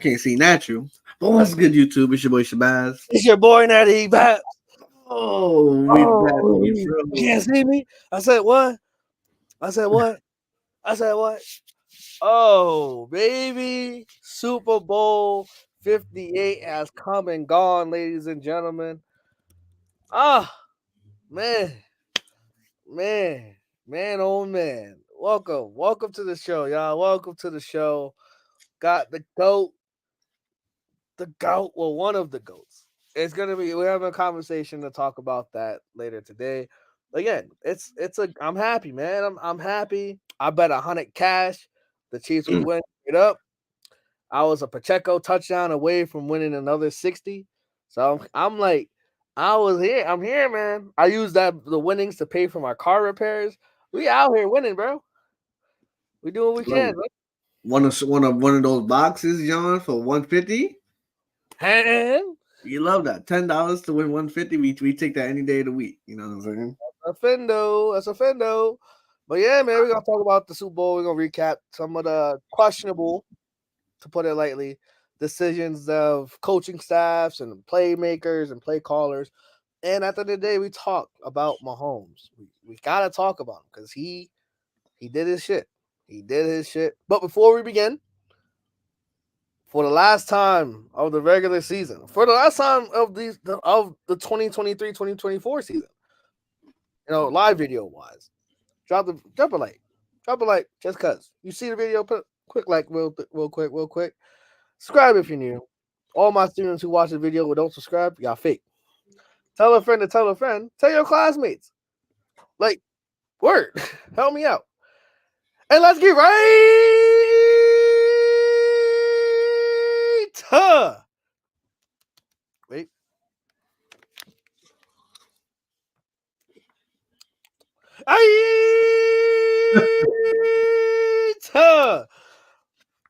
Can't see natural. But what's good, YouTube? It's your boy Shabazz. It's your boy Natty Bap. Oh, we back, Oh, you you can't see me. I said what? I said what? I said what? Oh, baby. Super Bowl 58 has come and gone, ladies and gentlemen. Ah, man. Man. Man, oh man. Welcome. Welcome to the show, y'all. Welcome to the show. Got the GOAT. The GOAT. Well, one of the GOATs. We're having a conversation to talk about that later today. Again, I'm happy, man. I'm happy. I bet 100 cash the Chiefs would win it up. I was a Pacheco touchdown away from winning another 60. So I'm like, I'm here, man. I used the winnings to pay for my car repairs. We out here winning, bro. We do what we can, bro. One of those boxes, John, for 150. And You love that. $10 to win 150. We take that any day of the week. You know what I'm saying? That's a fendo. But yeah, man, we're gonna talk about the Super Bowl. We're gonna recap some of the questionable, to put it lightly, decisions of coaching staffs and playmakers and play callers. And at the end of the day, we talk about Mahomes. We gotta talk about him because he did his shit. He did his shit. But before we begin, for the last time of the regular season, for the last time of the 2023-2024 season, live video wise, drop a like, just cause you see the video. Put quick like, real quick. Subscribe if you're new. All my students who watch the video but don't subscribe, y'all fake. Tell a friend to tell a friend. Tell your classmates. Like, word, help me out. And let's get right to wait.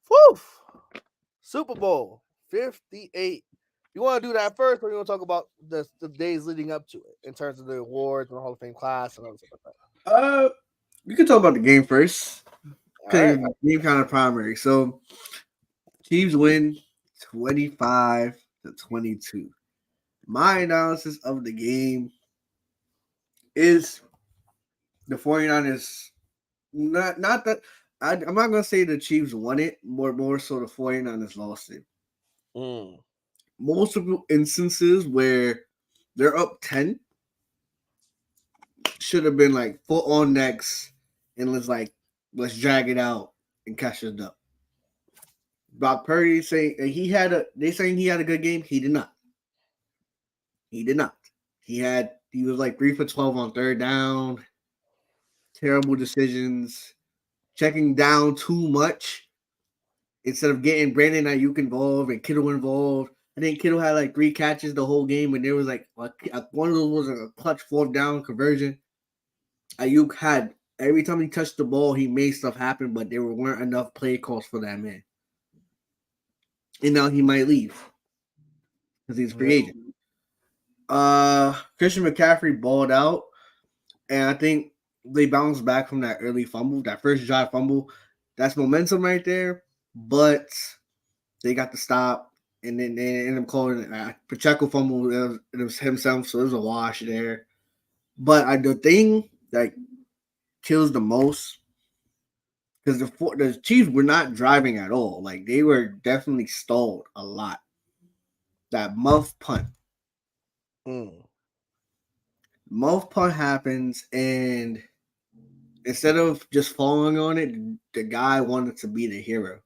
Woof. Super Bowl 58. You want to do that first, or you want to talk about the days leading up to it in terms of the awards and the Hall of Fame class and other stuff like that? You can talk about the game first. All right. Game kind of primary. So Chiefs win 25-22. My analysis of the game is the 49ers not that I'm not gonna say the Chiefs won it, more so the 49ers lost it. Multiple instances where they're up 10 should have been like foot on necks and let's drag it out and catch it up. Brock Purdy saying he had a good game. He did not. He was like 3 for 12 on third down. Terrible decisions. Checking down too much instead of getting Brandon Ayuk involved and Kittle involved. I think Kittle had like 3 catches the whole game, and there was like one of those was a clutch 4th down conversion. Ayuk had every time he touched the ball, he made stuff happen, but there weren't enough play calls for that man. And now he might leave because he's a free agent. Christian McCaffrey balled out, and I think they bounced back from that early fumble, that first drive fumble. That's momentum right there, but they got the stop, and then they ended up calling it Pacheco fumble. It was himself, so it was a wash there. But the thing that kills the most, because the Chiefs were not driving at all. Like, they were definitely stalled a lot. That muff punt. Muff punt happens, and instead of just falling on it, the guy wanted to be the hero.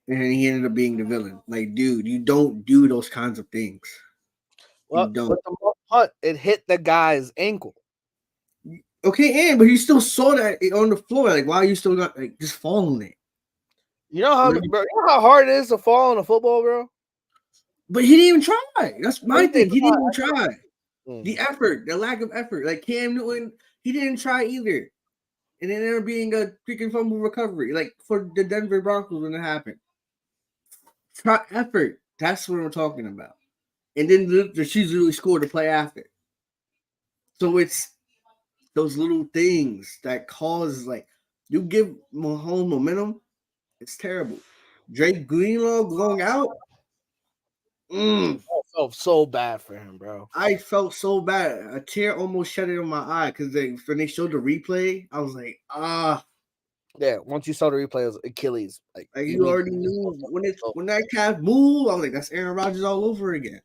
And he ended up being the villain. Like, dude, you don't do those kinds of things. Well, with the muff punt, it hit the guy's ankle. Okay, but you still saw that on the floor. Like, why are you still not just falling it? You know how hard it is to fall on a football, bro? But he didn't even try. That's my thing. He didn't even try. The effort, the lack of effort. Like Cam Newton, he didn't try either. And then there being a freaking fumble recovery, like for the Denver Broncos when it happened. Try effort. That's what we're talking about. And then the Chiefs really scored the play after. So it's those little things that cause, like, you give Mahomes momentum, it's terrible. Drake Greenlaw going out. I felt so bad for him, bro. I felt so bad. A tear almost shed it in my eye because when they showed the replay, I was like, Yeah, once you saw the replay, it was Achilles. Like you already knew when that calf moved. I was like, that's Aaron Rodgers all over again.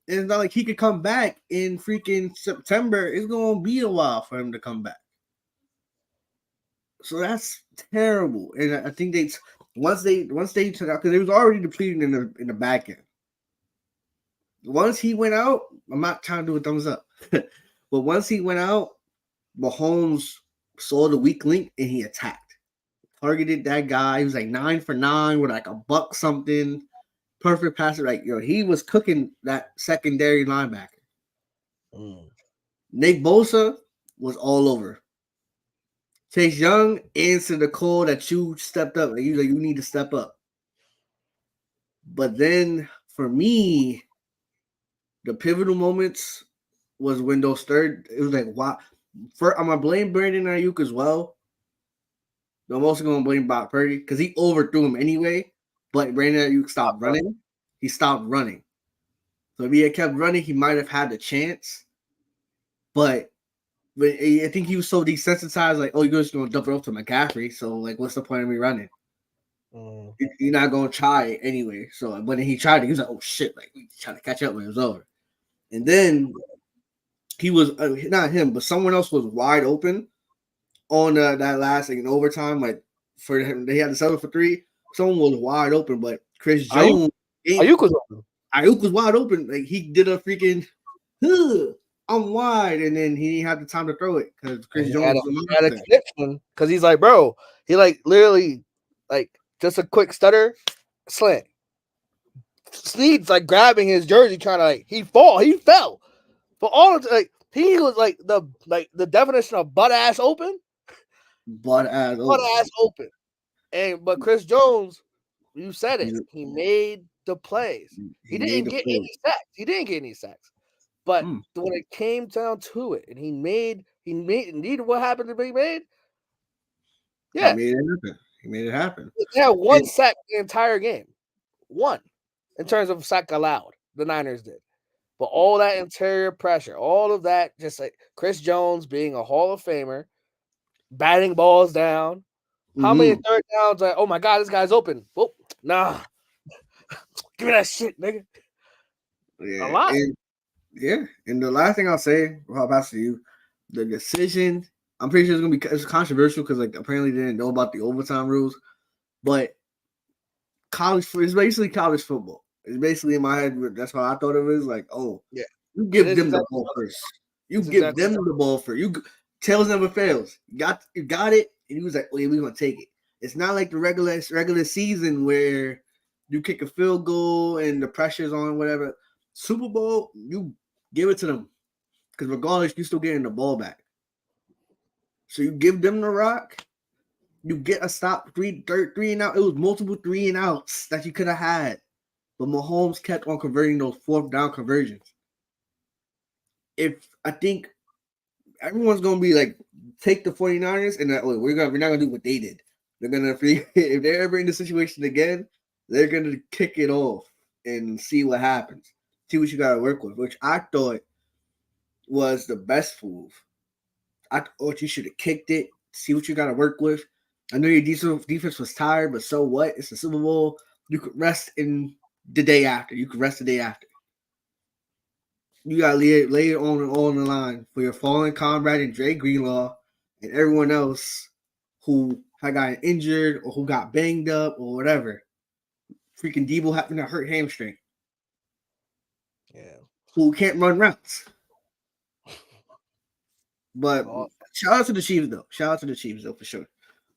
And it's not like he could come back in freaking September. It's gonna be a while for him to come back. So that's terrible. And I think once they took out because it was already depleted in the back end. Once he went out, I'm not trying to do a thumbs up, but once he went out, Mahomes saw the weak link and he attacked, targeted that guy. He was like 9 for 9 with like a buck something, perfect passer. Like he was cooking that secondary linebacker. Nick Bosa was all over. Chase Young answered the call that you stepped up. Like you need to step up. But then for me, the pivotal moments was when those third. It was like, wow. I'm gonna blame Brandon Ayuk as well. I'm also gonna blame Brock Purdy because he overthrew him anyway. But Brandon Ayuk stopped running. He stopped running. So if he had kept running, he might have had the chance. But I think he was so desensitized, like, oh, you're just gonna dump it off to McCaffrey. So like, what's the point of me running? You're not gonna try it anyway. So when he tried it, he was like, oh shit, like we trying to catch up when it was over. And then he was not him, but someone else was wide open on that last like in overtime. Like for him, they had to settle for 3. Someone was wide open, but Chris Jones, Ayuk was open. Ayuk was wide open. Like he did a freaking, I'm wide, and then he didn't have the time to throw it because Chris Jones had a connection because he's like, bro, he like literally like just a quick stutter, slant. Sneed's like grabbing his jersey, trying to like he fell. For all like he was like the definition of butt ass open. Butt ass open. But Chris Jones, you said it. He made the plays. He didn't get any sacks. But when it came down to it, and he made indeed what happened to be made. Yeah, he made it happen. They had one sack the entire game. One in terms of sack allowed, the Niners did. But all that interior pressure, all of that, just like Chris Jones being a Hall of Famer, batting balls down. How many third downs? Like, oh my God, this guy's open. Whoop, nah, give me that shit, nigga. Yeah, a lot. And the last thing I'll say, I'll pass to you. The decision, I'm pretty sure it's controversial because like apparently they didn't know about the overtime rules, but it's basically college football. It's basically in my head. That's how I thought of it. Is like, oh, yeah, you give them the ball first. You give them the ball first. You tails never fails. You got it, and he was like, "Wait, we're gonna take it." It's not like the regular season where you kick a field goal and the pressure's on, whatever. Super Bowl, you give it to them because regardless, you still getting the ball back. So you give them the rock. You get a stop, three and out. It was multiple 3 and outs that you could have had. But Mahomes kept on converting those 4th down conversions. I think everyone's going to be like, take the 49ers and we're not going to do what they did. They're going to, if they're ever in the situation again, they're going to kick it off and see what happens. See what you got to work with, which I thought was the best move. I thought you should have kicked it, see what you got to work with. I know your defense was tired, but so what? It's the Super Bowl. You could rest in the day after. You could rest the day after. You got to lay it on the line for your fallen comrade and Drake Greenlaw and everyone else who had gotten injured or who got banged up or whatever. Freaking Debo happened to hurt hamstring. Yeah. Who can't run routes. But shout out to the Chiefs, though. Shout out to the Chiefs, though, for sure.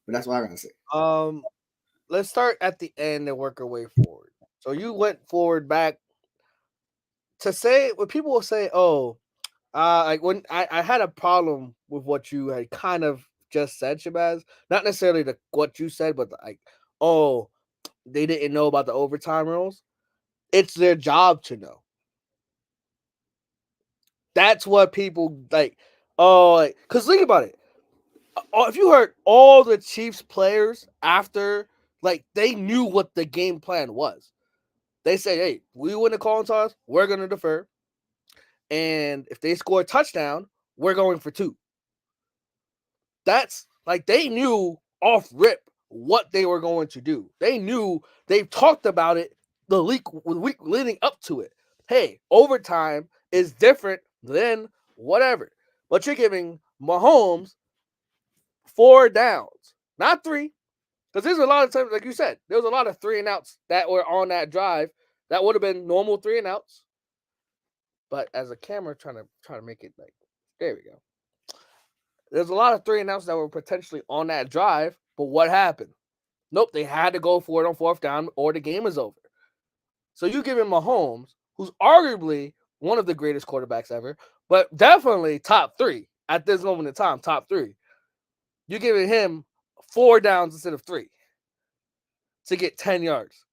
But that's what I gotta say. Let's start at the end and work our way forward. So you went forward back to say when people will say, "Oh, like when I had a problem with what you had kind of just said, Shabazz. Not necessarily what you said, but like, oh, they didn't know about the overtime rules. It's their job to know. That's what people like. Oh, because think about it. If you heard all the Chiefs players after Like, they knew what the game plan was. They say, hey, we win the calling toss, we're going to defer. And if they score a touchdown, we're going for 2. That's like, they knew off rip what they were going to do. They knew, they talked about it the week leading up to it. Hey, overtime is different than whatever. But you're giving Mahomes 4 downs, not 3. Because there's a lot of times, like you said, there was a lot of 3 and outs that were on that drive that would have been normal 3 and outs. But as a camera trying to make it like, there we go. There's a lot of 3 and outs that were potentially on that drive, but what happened? Nope, they had to go for it on 4th down or the game is over. So you give him Mahomes, who's arguably one of the greatest quarterbacks ever, but definitely top 3 at this moment in time, top 3. You're giving him 4 downs instead of 3 to get 10 yards.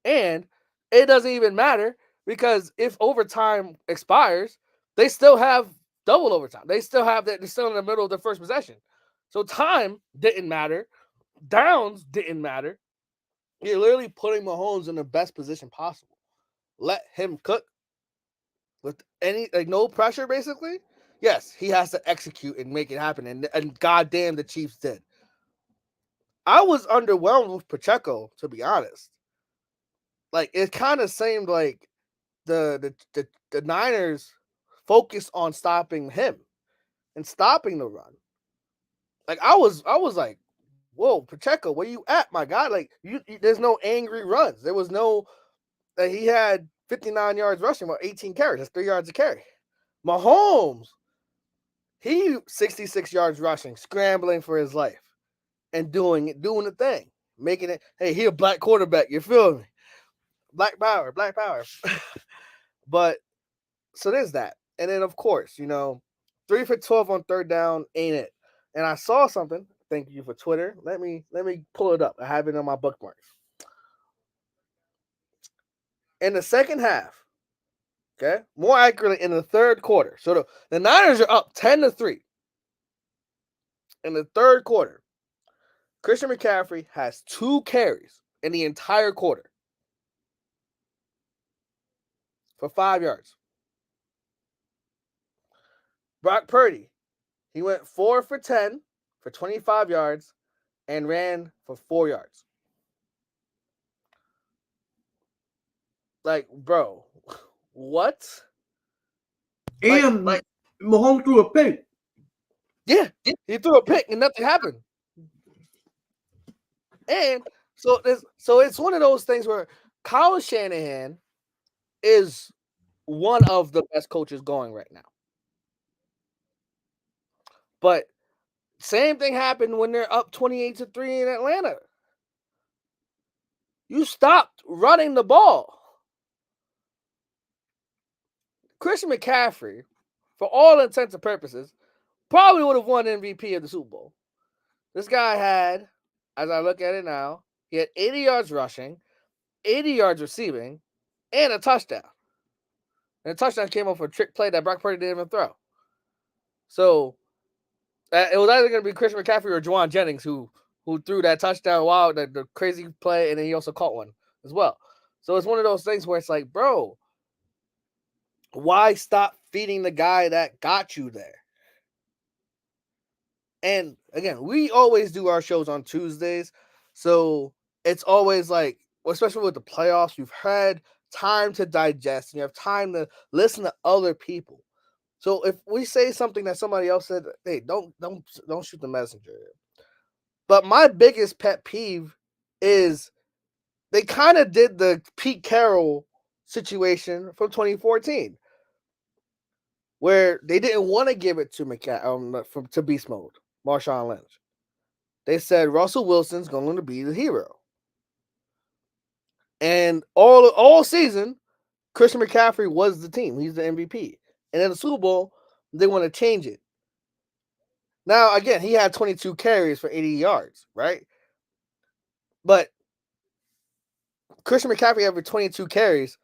And it doesn't even matter because if overtime expires, they still have double overtime. They still have that. They're still in the middle of the first possession. So time didn't matter. Downs didn't matter. You're literally putting Mahomes in the best position possible. Let him cook with no pressure, basically. Yes, he has to execute and make it happen. And goddamn, the Chiefs did. I was underwhelmed with Pacheco, to be honest. Like, it kind of seemed like the Niners focused on stopping him and stopping the run. Like, I was like, whoa, Pacheco, where you at, my guy? Like, there's no angry runs. There was no he had 59 yards rushing, about 18 carries. That's 3 yards a carry. Mahomes, he 66 yards rushing, scrambling for his life and doing the thing, making it. Hey, he a black quarterback. You feel me? Black power. But so there's that. And then, of course, 3 for 12 on 3rd down ain't it. And I saw something. Thank you for Twitter. Let me pull it up. I have it on my bookmarks. In the second half, okay, more accurately in the 3rd quarter. So the Niners are up 10-3. In the 3rd quarter, Christian McCaffrey has 2 carries in the entire quarter for 5 yards. Brock Purdy, he went 4 for 10 for 25 yards and ran for 4 yards. Like, bro, what? And Mahomes threw a pick. Yeah, he threw a pick and nothing happened. And so it's one of those things where Kyle Shanahan is one of the best coaches going right now. But same thing happened when they're up 28-3 in Atlanta. You stopped running the ball. Christian McCaffrey, for all intents and purposes, probably would have won MVP of the Super Bowl. This guy had, as I look at it now, he had 80 yards rushing, 80 yards receiving, and a touchdown. And the touchdown came off a trick play that Brock Purdy didn't even throw. So it was either going to be Christian McCaffrey or Juwan Jennings who threw that touchdown, the crazy play, and then he also caught one as well. So it's one of those things where it's like, bro, why stop feeding the guy that got you there? And again, we always do our shows on Tuesdays. So it's always like, especially with the playoffs, you've had time to digest and you have time to listen to other people. So if we say something that somebody else said, hey, don't shoot the messenger. But my biggest pet peeve is they kind of did the Pete Carroll situation from 2014, where they didn't want to give it to to Beast Mode, Marshawn Lynch. They said Russell Wilson's going to be the hero. And all season, Christian McCaffrey was the team. He's the MVP. And in the Super Bowl, they want to change it. Now, again, he had 22 carries for 80 yards, right? But Christian McCaffrey had 22 carries.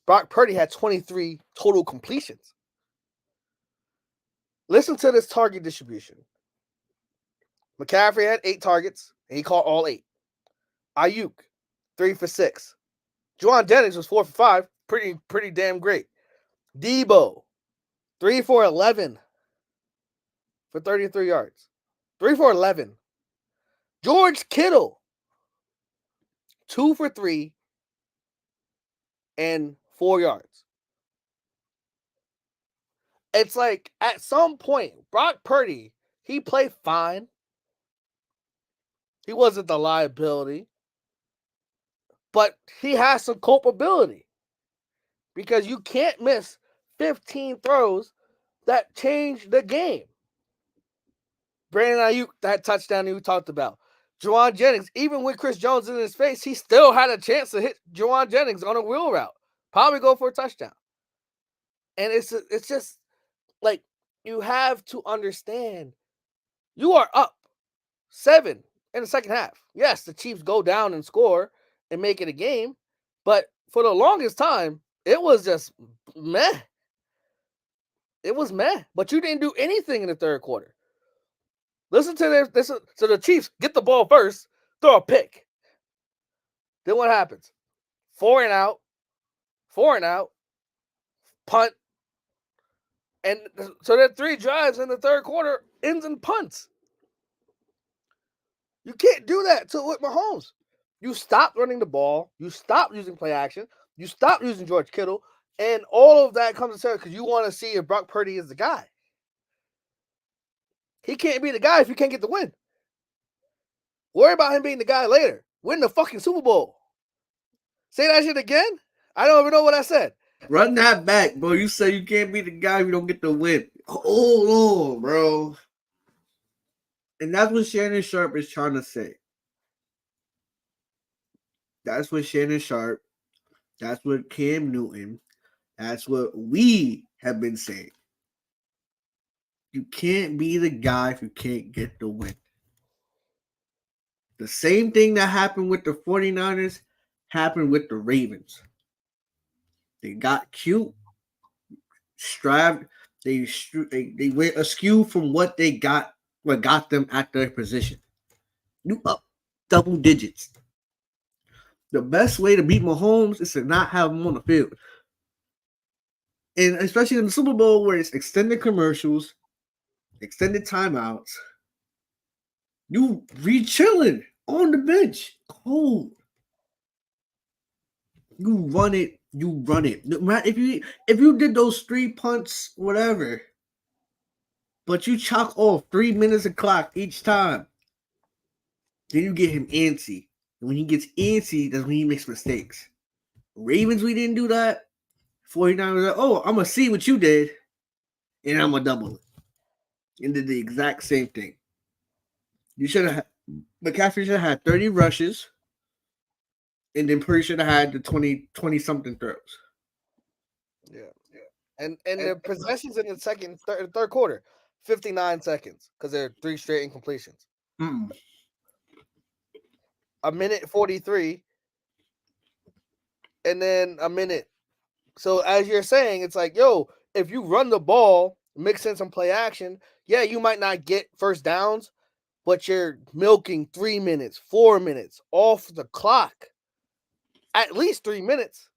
Brock Purdy had 23 total completions. Listen to this target distribution. McCaffrey had 8 targets, and he caught all 8. Ayuk, 3 for 6. Juwan Jennings was 4 for 5. Pretty damn great. Debo, 3 for 11 for 33 yards. 3 for 11. George Kittle, 2 for 3 and 4 yards. It's like at some point, Brock Purdy, he played fine. He wasn't the liability, but he has some culpability because you can't miss 15 throws that change the game. Brandon Ayuk, that touchdown you talked about. Juwan Jennings, even with Chris Jones in his face, he still had a chance to hit Juwan Jennings on a wheel route. Probably go for a touchdown. And it's just like you have to understand you are up 7 in the second half. Yes, the Chiefs go down and score and make it a game, but for the longest time, it was just meh. It was meh, but you didn't do anything in the third quarter. Listen to this. So the Chiefs get the ball first, throw a pick. Then what happens? 4 and out, punt. And so that 3 drives in the third quarter ends in punts. You can't do that with Mahomes. You stop running the ball. You stop using play action. You stop using George Kittle. And all of that comes to because you want to see if Brock Purdy is the guy. He can't be the guy if you can't get the win. Worry about him being the guy later. Win the fucking Super Bowl. Say that shit again? I don't even know what I said. Run that back, bro. You say you can't be the guy if you don't get the win. Hold on, bro. And that's what Shannon Sharp is trying to say. That's what Shannon Sharp, that's what Cam Newton, that's what we have been saying. You can't be the guy if you can't get the win. The same thing that happened with the 49ers happened with the Ravens. They got cute, strived, they went askew from what got them at their position. You up double digits. The best way to beat Mahomes is to not have him on the field. And especially in the Super Bowl where it's extended commercials, extended timeouts, you re-chilling on the bench, cold. You run it. If you did those 3 punts, whatever, but you chalk off 3 minutes of clock each time, then you get him antsy. And when he gets antsy, that's when he makes mistakes. Ravens, we didn't do that. 49ers, oh, I'm going to see what you did, and I'm going to double it. And did the exact same thing. You should have McCaffrey should have had 30 rushes, and then Purdy should have had the 20-something throws. Yeah. And the possessions in the third quarter, 59 seconds, because there are 3 straight incompletions. A minute 43, and then a minute. So as you're saying, it's like, yo, if you run the ball, mix in some play action, yeah, you might not get first downs, but you're milking 3 minutes, 4 minutes off the clock. At least 3 minutes.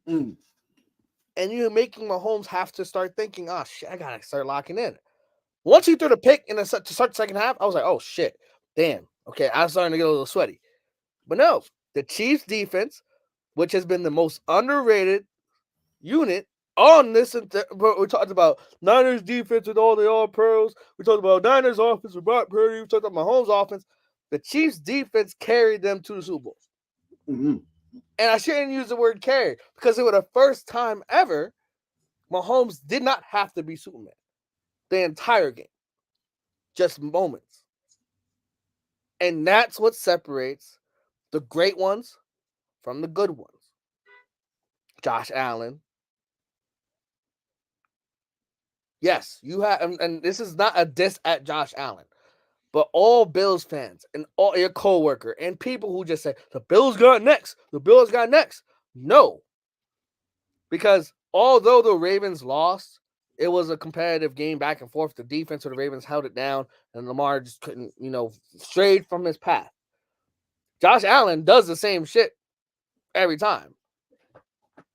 And you're making Mahomes have to start thinking, oh, shit, I got to start locking in. Once he threw the pick to start the second half, I was like, oh, shit, damn. Okay, I'm starting to get a little sweaty. But no, the Chiefs defense, which has been the most underrated unit on this, we talked about Niners defense with all the all-pros. We talked about Niners offense with Brock Purdy. We talked about Mahomes offense. The Chiefs defense carried them to the Super Bowl. Mm-hmm. And I shouldn't use the word carry because it was the first time ever Mahomes did not have to be Superman the entire game. Just moments. And that's what separates the great ones from the good ones. Josh Allen. Yes, you have, and this is not a diss at Josh Allen, but all Bills fans and all your coworker and people who just say the Bills got next, no, because although the Ravens lost, it was a competitive game back and forth. The defense of the Ravens held it down, and Lamar just couldn't, strayed from his path. Josh Allen does the same shit every time.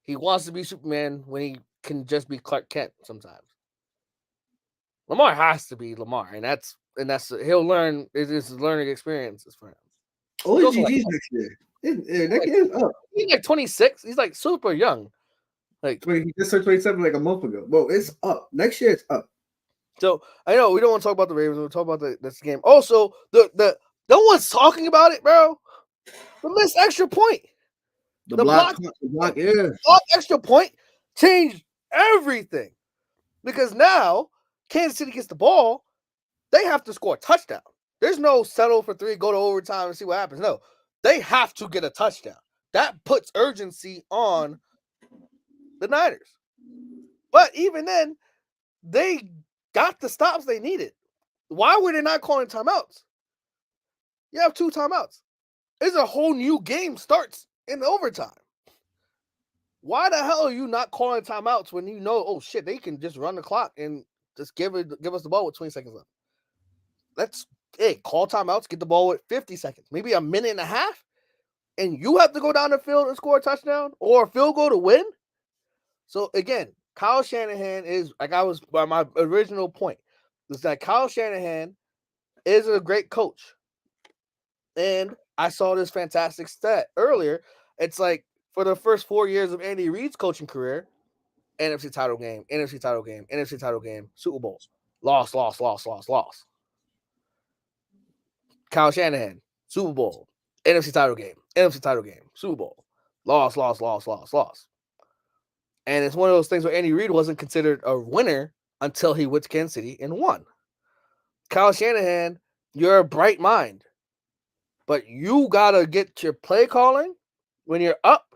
He wants to be Superman when he can just be Clark Kent sometimes. Lamar has to be Lamar, and that's he'll learn. It's learning experiences for him. Oh, He's it's also like, GG's next year. That kid is up. he's like 26. He's like super young. Like He just turned 27 like a month ago. Well, it's up. Next year it's up. so. I know we don't want to talk about the Ravens. We'll talk about this game. Also, the no one's talking about it, bro. The missed extra point. The block, yeah. Block extra point changed everything because now Kansas City gets the ball, they have to score a touchdown. There's no settle for 3, go to overtime and see what happens. No, they have to get a touchdown. That puts urgency on the Niners. But even then, they got the stops they needed. Why were they not calling timeouts? You have 2 timeouts. It's a whole new game starts in overtime. Why the hell are you not calling timeouts when you know, oh shit, they can just run the clock and just give us the ball with 20 seconds left? Let's call timeouts, get the ball with 50 seconds, maybe a minute and a half, and you have to go down the field and score a touchdown or a field goal to win. So again, Kyle Shanahan is like my original point is that Kyle Shanahan is a great coach. And I saw this fantastic stat earlier. It's like for the first 4 years of Andy Reid's coaching career, NFC title game, NFC title game, NFC title game, Super Bowl, loss. Kyle Shanahan, Super Bowl, NFC title game, Super Bowl, loss. And it's one of those things where Andy Reid wasn't considered a winner until he went to Kansas City and won. Kyle Shanahan, you're a bright mind, but you got to get your play calling when you're up,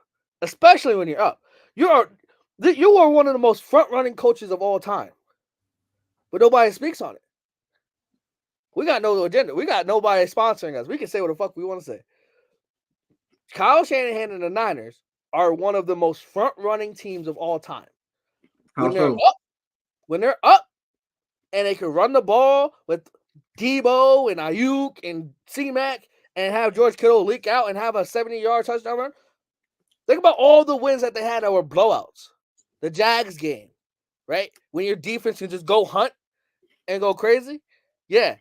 especially when you're up. You are one of the most front-running coaches of all time, but nobody speaks on it. We got no agenda. We got nobody sponsoring us. We can say what the fuck we want to say. Kyle Shanahan and the Niners are one of the most front-running teams of all time. When they're up, and they can run the ball with Debo and Ayuk and C-Mac and have George Kittle leak out and have a 70-yard touchdown run. Think about all the wins that they had that were blowouts. The Jags game, right? When your defense can just go hunt and go crazy. Yeah,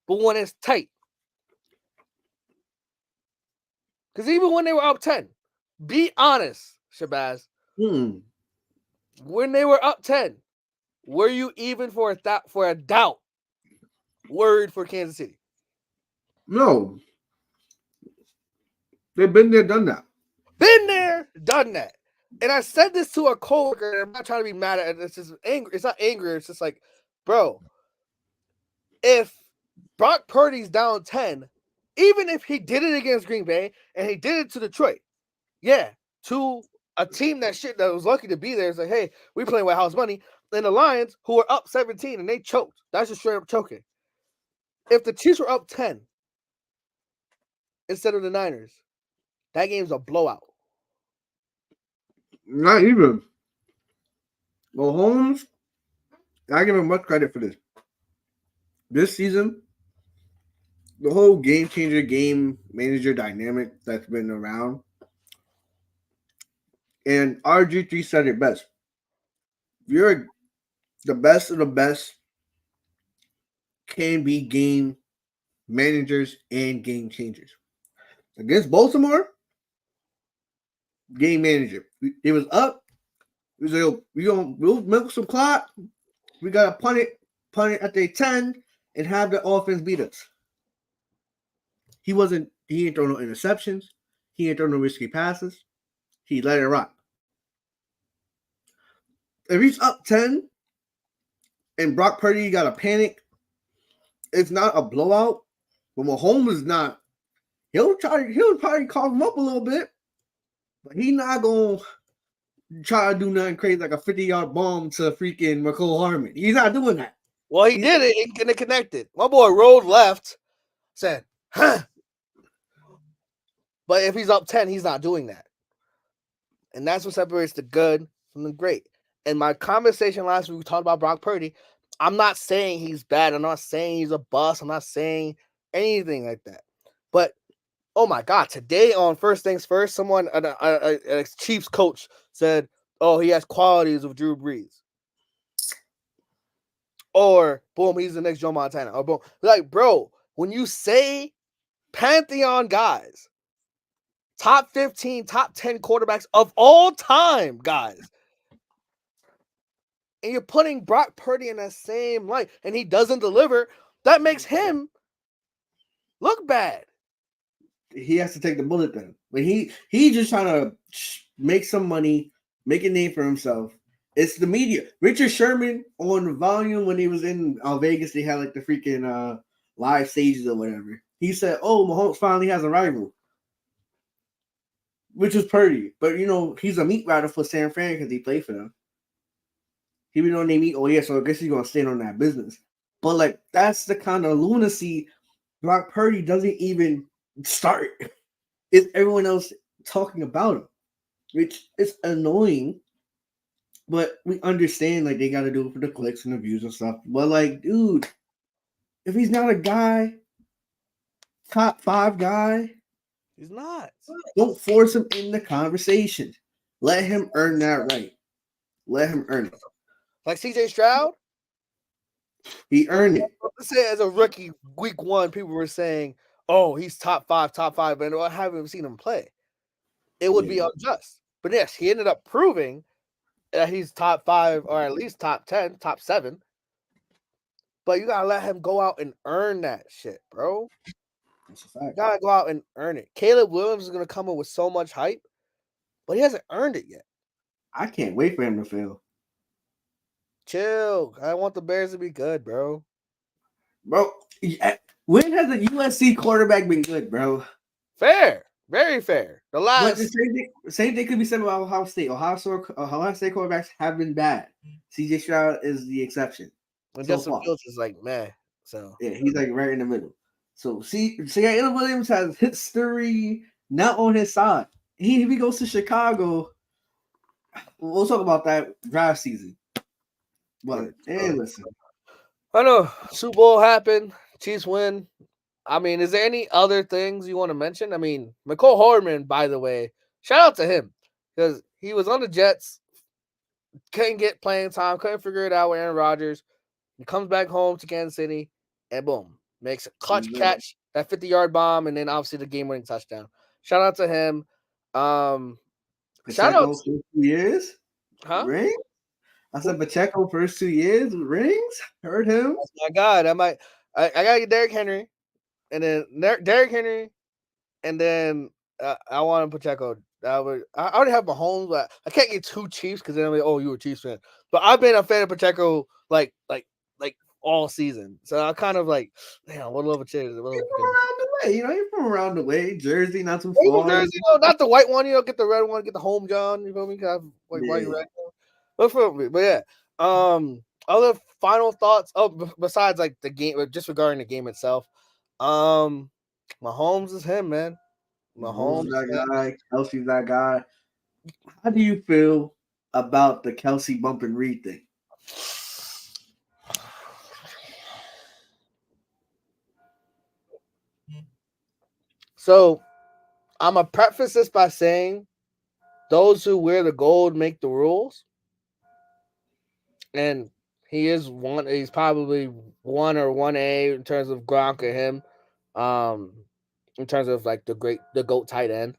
but when it's tight. Because even when they were up 10, be honest, Shabazz. When they were up 10, were you even for a doubt worried for Kansas City? No. They've been there, done that. Been there, done that. And I said this to a coworker, and I'm not trying to be mad at it. It's just angry. It's not angry. It's just like, bro, if Brock Purdy's down 10, even if he did it against Green Bay and he did it to Detroit, yeah, to a team that was lucky to be there, it's like, hey, we playing with house money. And the Lions, who were up 17 and they choked. That's just straight up choking. If the Chiefs were up 10 instead of the Niners, that game's a blowout. Not even. Mahomes, I give him much credit for this. This season, the whole game changer, game manager dynamic that's been around. And RG3 said it best. You're the best of the best can be game managers and game changers. Against Baltimore, game manager. It was up. It was like, we'll milk some clock. We gotta punt it at the 10 and have the offense beat us. He ain't throw no interceptions. He ain't throw no risky passes. He let it rock. If he's up 10 and Brock Purdy got a panic, it's not a blowout. But Mahomes is not. He'll probably call him up a little bit, but he's not gonna try to do nothing crazy like a 50-yard bomb to freaking McCole Harmon. He's not doing that. Well, he did it and it connected. My boy rolled left, said, huh. But if he's up 10, he's not doing that. And that's what separates the good from the great. In my conversation last week, we talked about Brock Purdy. I'm not saying he's bad. I'm not saying he's a bust. I'm not saying anything like that. But Oh my God! Today on First Things First, someone a Chiefs coach said, "Oh, he has qualities of Drew Brees." Or boom, he's the next Joe Montana. Or boom, like bro, when you say Pantheon guys, top 15, top 10 quarterbacks of all time, guys, and you're putting Brock Purdy in that same light, and he doesn't deliver, that makes him look bad. He has to take the bullet then. But he just trying to make some money, make a name for himself. It's the media. Richard Sherman on Volume when he was in Vegas, they had like the freaking live stages or whatever. He said, "Oh, Mahomes finally has a rival," which was Purdy. But you know, he's a meat rider for San Fran because he played for them. He been on their meat. Oh yeah, so I guess he's gonna stand on that business. But like that's the kind of lunacy Brock Purdy doesn't even start. It's everyone else talking about him, which is annoying. But we understand like they got to do it for the clicks and the views and stuff. But like, dude, if he's not a guy, top 5 guy, he's not. Don't force him in the conversation. Let him earn that right. Let him earn it. Like CJ Stroud, he earned it. Let's say as a rookie, week 1, people were saying, "Oh, he's top 5, and I haven't seen him play." It would be unjust. But yes, he ended up proving that he's top 5 or at least top 10, top 7. But you gotta let him go out and earn that shit, bro. That's a fact. You gotta go out and earn it. Caleb Williams is gonna come in with so much hype, but he hasn't earned it yet. I can't wait for him to fail. Chill. I want the Bears to be good, bro. Bro, when has a USC quarterback been good, bro? Fair. Very fair. The last the same thing could be said about Ohio State. Ohio State quarterbacks have been bad. CJ Stroud is the exception. And Justin Fields is like, man. So yeah, he's like right in the middle. So Caleb Williams has history not on his side. If he goes to Chicago, we'll talk about that draft season. But hey, listen. I know Super Bowl happened. Chiefs win. I mean, is there any other things you want to mention? I mean, McCole Hardman, by the way, shout out to him because he was on the Jets, couldn't get playing time, couldn't figure it out with Aaron Rodgers. He comes back home to Kansas City, and boom, makes a clutch catch, that 50-yard bomb, and then obviously the game-winning touchdown. Shout out to him. Shout out to 2 years, huh? Ring? I said Pacheco first 2 years rings. Heard him. Oh my God, I gotta get Derrick Henry. And then Derrick Henry, and then I want Pacheco. I already have Mahomes, but I can't get 2 Chiefs because then I'm like, oh, you're a Chiefs fan. But I've been a fan of Pacheco like all season, so I kind of like, damn, what love a Chiefs. You're from around the way, you're from around the way. Jersey, not too far. Jersey, not the white one. Get the red one, get the home John. You feel me? Cause like white and red. But yeah. Other final thoughts. Oh, besides like the game, just regarding the game itself. Mahomes is him, man. Mahomes that guy. Kelsey's that guy. How do you feel about the Kelsey bump and read thing? So, I'm gonna preface this by saying, those who wear the gold make the rules, and he is one. He's probably 1 or 1A in terms of Gronk or him. In terms of like the GOAT tight end.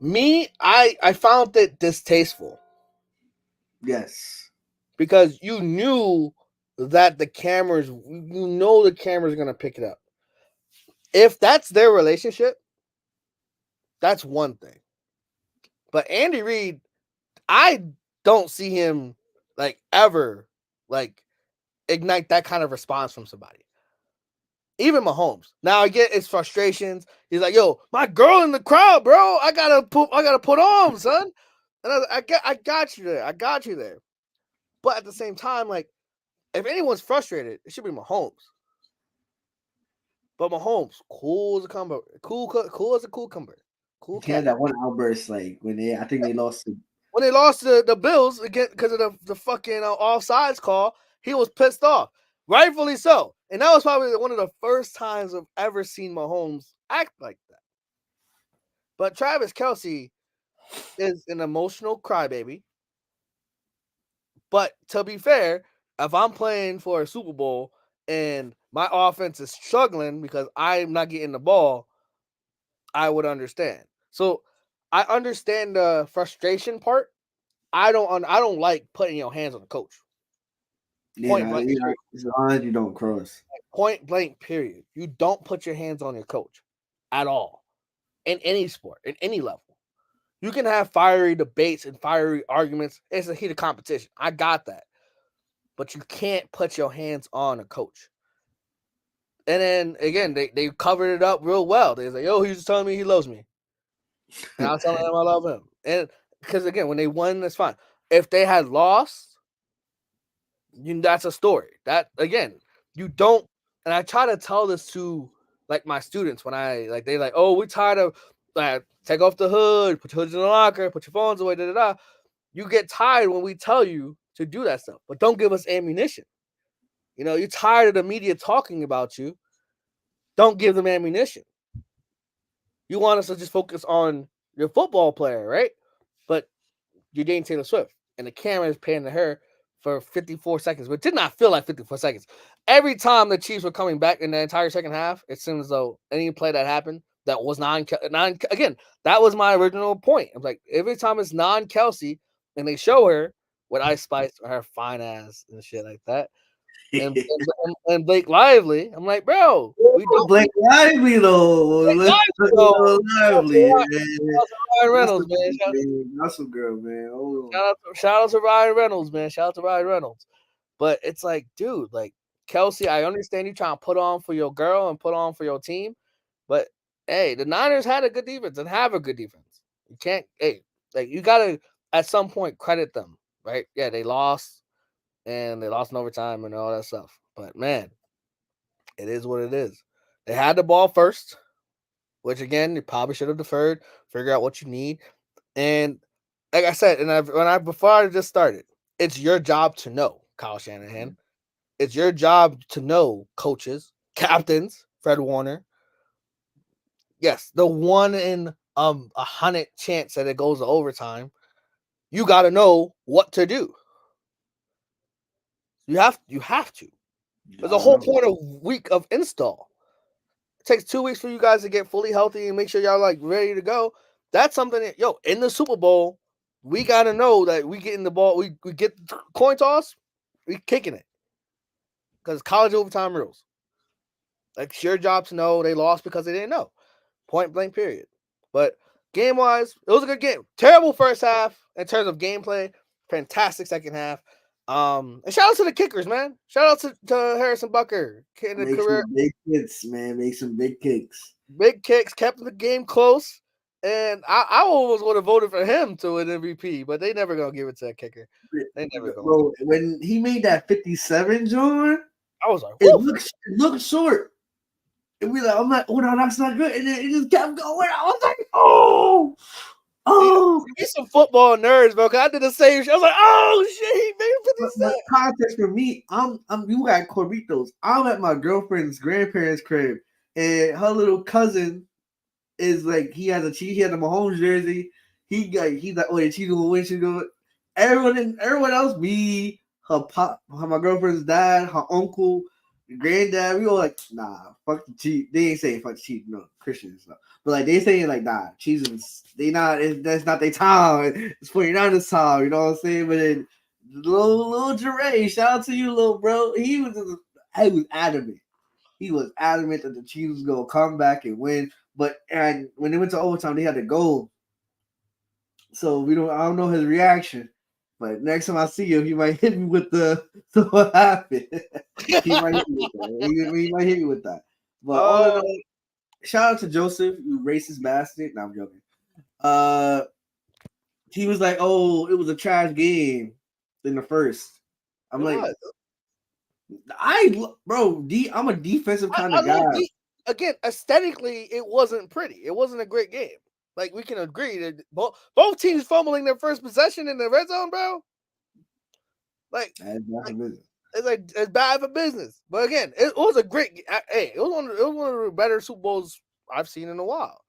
Me, I found it distasteful. Yes. Because you knew that the cameras are going to pick it up. If that's their relationship, that's one thing. But Andy Reid, I don't see him like ever like ignite that kind of response from somebody. Even Mahomes. Now I get his frustrations. He's like, "Yo, my girl in the crowd, bro. I gotta put on, son." And I got you there. I got you there. But at the same time, like, if anyone's frustrated, it should be Mahomes. But Mahomes, cool as a cucumber. Cool as a cucumber. Cool. He had that one outburst, like when I think they lost. When they lost the Bills again because of the fucking offsides call, he was pissed off. Rightfully so. And that was probably one of the first times I've ever seen Mahomes act like that. But Travis Kelce is an emotional crybaby. But to be fair, if I'm playing for a Super Bowl and my offense is struggling because I'm not getting the ball, I would understand. So I understand the frustration part. I don't like putting your hands on the coach. Point blank. As long as you don't cross. Point blank, period. You don't put your hands on your coach at all in any sport, in any level. You can have fiery debates and fiery arguments. It's a heated competition. I got that. But you can't put your hands on a coach. And then, again, they covered it up real well. They was like, yo, he's just telling me he loves me. And I was telling him I love him. And because, again, when they won, that's fine. If they had lost, that's a story. That, again, you don't. And I try to tell this to, like, my students when they're like, oh, we're tired of, take off the hood, put your hoods in the locker, put your phones away, da-da-da. You get tired when we tell you to do that stuff. But don't give us ammunition. You know, you're tired of the media talking about you. Don't give them ammunition. You want us to just focus on your football player, right? But you're dating Taylor Swift, and the camera is panning to her for 54 seconds, but it did not feel like 54 seconds. Every time the Chiefs were coming back in the entire second half, it seemed as though any play that happened that was again, that was my original point. I'm like, every time it's non-Kelce, and they show her with Ice Spice or her fine ass and shit like that, and Blake Lively, I'm like, bro, we don't Blake Lively though. Lively, Ryan Reynolds, man. Muscle girl, man. Shout out to Ryan Reynolds, man. Shout out to Ryan Reynolds. But it's like, dude, like Kelce, I understand you trying to put on for your girl and put on for your team, but hey, the Niners had a good defense and have a good defense. You can't, you gotta at some point credit them, right? Yeah, they lost and they lost in overtime and all that stuff. But man, it is what it is. They had the ball first, which again, you probably should have deferred, figure out what you need. And like I said, before I just started, it's your job to know, Kyle Shanahan. Mm-hmm. It's your job to know coaches, captains, Fred Warner. Yes, the 1 in 100 chance that it goes to overtime. You got to know what to do. You have to. There's a whole point of week of install. It takes 2 weeks for you guys to get fully healthy and make sure y'all like ready to go. That's something that, in the Super Bowl, we got to know that we getting the ball. We get the coin toss, we kicking it. Because college overtime rules. Like, it's your job to know they lost because they didn't know. Point blank, period. But game-wise, it was a good game. Terrible first half in terms of gameplay. Fantastic second half. And shout out to the kickers, man. Shout out to Harrison Bucker. Make some big kicks, man. Make some big kicks. Big kicks, kept the game close. And I almost would have voted for him to an MVP, but they never gonna give it to that kicker. They never gonna. Bro, when he made that 57, John, I was like, it looked short. And I'm like, oh no, that's not good. And then it just kept going. I was like, oh. Get some football nerds, bro. Cause I did the same shit. I was like, oh shit, he made 57. Context for me, you got Corritos. I'm at my girlfriend's grandparents' crib, and her little cousin is like, he had a Mahomes jersey. He's like, oh, the Chiefs gonna win. She's gonna. Everyone else, me, my girlfriend's dad, her uncle, granddad, we all like, nah, fuck the Chiefs. They ain't saying fuck the Chiefs, no, Christians, no. But like, they saying like, nah, Chiefs, that's not their time. It's 49ers time, you know what I'm saying? But then little Jeray, shout out to you, little bro. He was adamant. He was adamant that the Chiefs was gonna come back and win. And when they went to overtime, they had to go. So I don't know his reaction. But next time I see him, he might hit me with so what happened? He might hit me with that. He might hit me with that. But all in all, shout out to Joseph, you racist bastard. No, I'm joking. He was like, oh, it was a trash game in the first. I'm like, I'm a defensive kind of guy. Again, aesthetically, it wasn't pretty. It wasn't a great game. Like, we can agree that both teams fumbling their first possession in the red zone, bro. Like, It's like it's bad for business. But again, it was a great. Hey, it was one of the better Super Bowls I've seen in a while.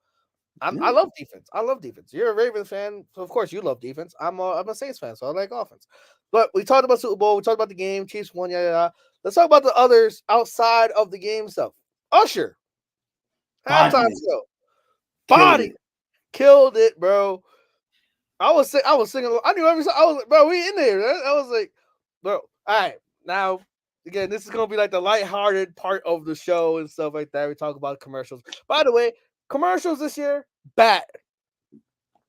I love defense. I love defense. You're a Ravens fan, so of course you love defense. I'm a Saints fan, so I like offense. But we talked about Super Bowl. We talked about the game. Chiefs won. Yeah. Let's talk about the others outside of the game stuff. Usher, halftime show, body killed it, bro. I was singing. I knew every song. I was like, bro, we in there. I was like, bro. All right, now again, this is gonna be like the lighthearted part of the show and stuff like that. We talk about commercials. By the way, commercials this year, bad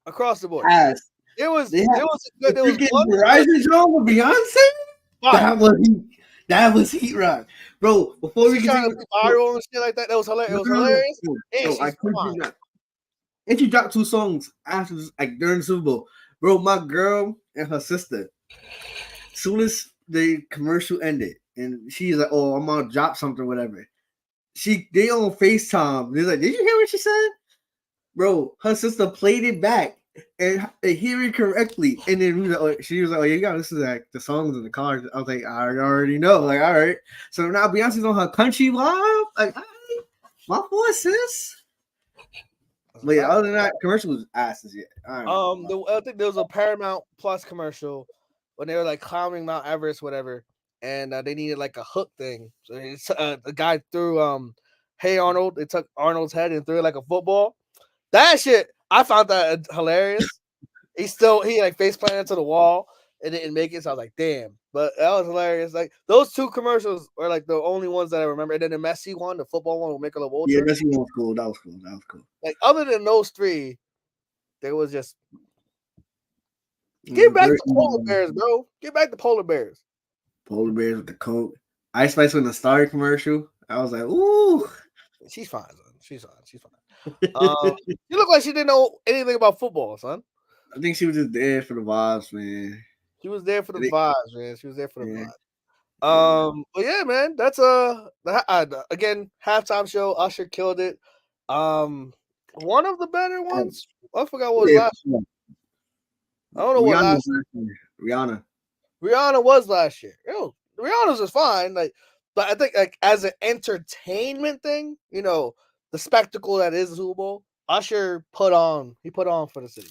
across the board. Ass. It was They had, good. There was one Verizon song with Beyonce. That was heat rock, bro. Before we trying continue, to be viral and shit like that, that was hilarious. It was hilarious. No, I couldn't. And she dropped 2 songs after, like during the Super Bowl, bro. My girl and her sister. Soon as the commercial ended, and she's like, "Oh, I'm gonna drop something, whatever." They on FaceTime. They're like, "Did you hear what she said, bro?" Her sister played it back and hear it correctly, and then she was like, "Oh, you gotta listen to like the songs in the car." I was like, "I already know." Like, all right. So now Beyonce's on her country vibe. Like, all right, my boy, sis. But yeah, other than that, commercial was asses. Yeah. I think there was a Paramount Plus commercial when they were like climbing Mount Everest, whatever, and they needed like a hook thing. So the guy threw Hey Arnold. They took Arnold's head and threw it like a football. That shit, I found that hilarious. He like face planted to the wall and didn't make it. So I was like, damn. But that was hilarious. Like those 2 commercials were like the only ones that I remember. And then the Messi one, the football one with Michael Vulture. Yeah, Messi one was cool. That was cool. Like other than those 3, there was just get back to polar bears, bro. Get back to polar bears. Polar bears with the Coke. Ice Spice with the Star commercial. I was like, ooh. She's fine, son. She's fine. You look like she didn't know anything about football, son. I think she was just there for the vibes, man. She was there for the vibes, man. She was there for the vibes. But yeah, man, that's again halftime show. Usher killed it. One of the better ones. I forgot what was last year. I don't know what last year. Rihanna was last year. Rihanna's was fine, like, but I think like as an entertainment thing, the spectacle that is the Super Bowl, Usher put on for the city.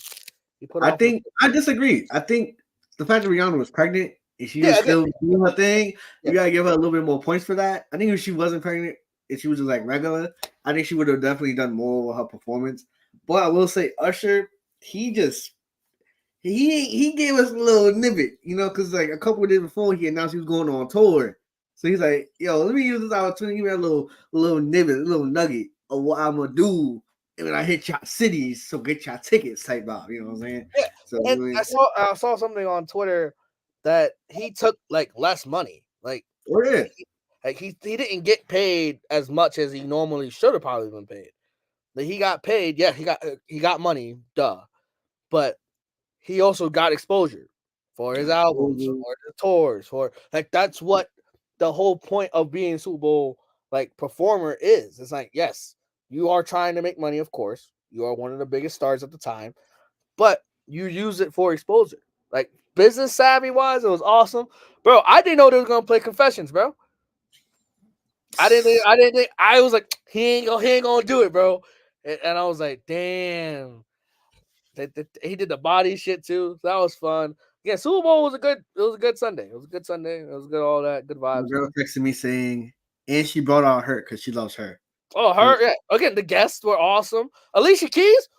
I disagree. I think the fact that Rihanna was pregnant and she was still doing her thing, you gotta give her a little bit more points for that. I think if she wasn't pregnant, if she was just like regular, I think she would have definitely done more with her performance. But I will say, Usher, he gave us a little nibbit, because like a couple of days before he announced he was going on tour. So he's like, yo, let me use this opportunity, give me a little nibbit, a little nugget of what I'm gonna do when I hit y'all cities, so get y'all tickets type out. You know what I'm saying? Yeah. So and I saw something on Twitter that he took like less money. Like, he didn't get paid as much as he normally should have probably been paid. Like he got paid, yeah, he got money, duh. But he also got exposure for his albums, for the tours, for like that's what the whole point of being Super Bowl like performer is. It's like, yes, you are trying to make money, of course. You are one of the biggest stars at the time, but you use it for exposure. Like business savvy wise, it was awesome. Bro, I didn't know they were gonna play Confessions, bro. I didn't think I was like, he ain't gonna do it, bro. And I was like, damn. He did the body shit too. So that was fun. Yeah, Super Bowl was a good Sunday. It was a good Sunday. It was good, all that good vibes. My girl texted me saying, and she brought out her because she loves her. Oh, her, yeah. Again, the guests were awesome. Alicia Keys.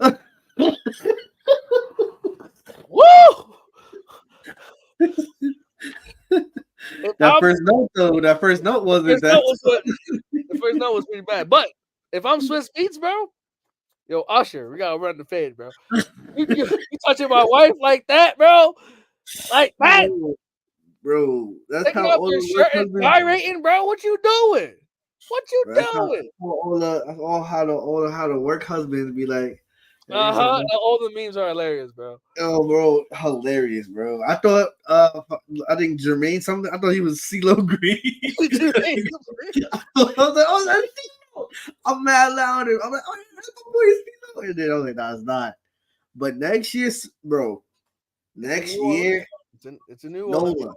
Woo! That first note wasn't that. The first note was pretty bad. But if I'm Swiss Beats, bro, yo, Usher, we gotta run the fade, bro. You touching my wife like that, bro? Like that, bro. That's taking how off your shirt and gyrating, bro. What you doing? What you doing? All how the work husbands be like. All the memes are hilarious, bro. Oh, bro, hilarious, bro. I thought, I think Jermaine something. I thought he was CeeLo Green. I was like, oh, that's CeeLo. I'm mad loud. I'm like, oh, that's my boy CeeLo. And then I was like, no, it's not. But next year, bro. Next year, It's a new one. Nola.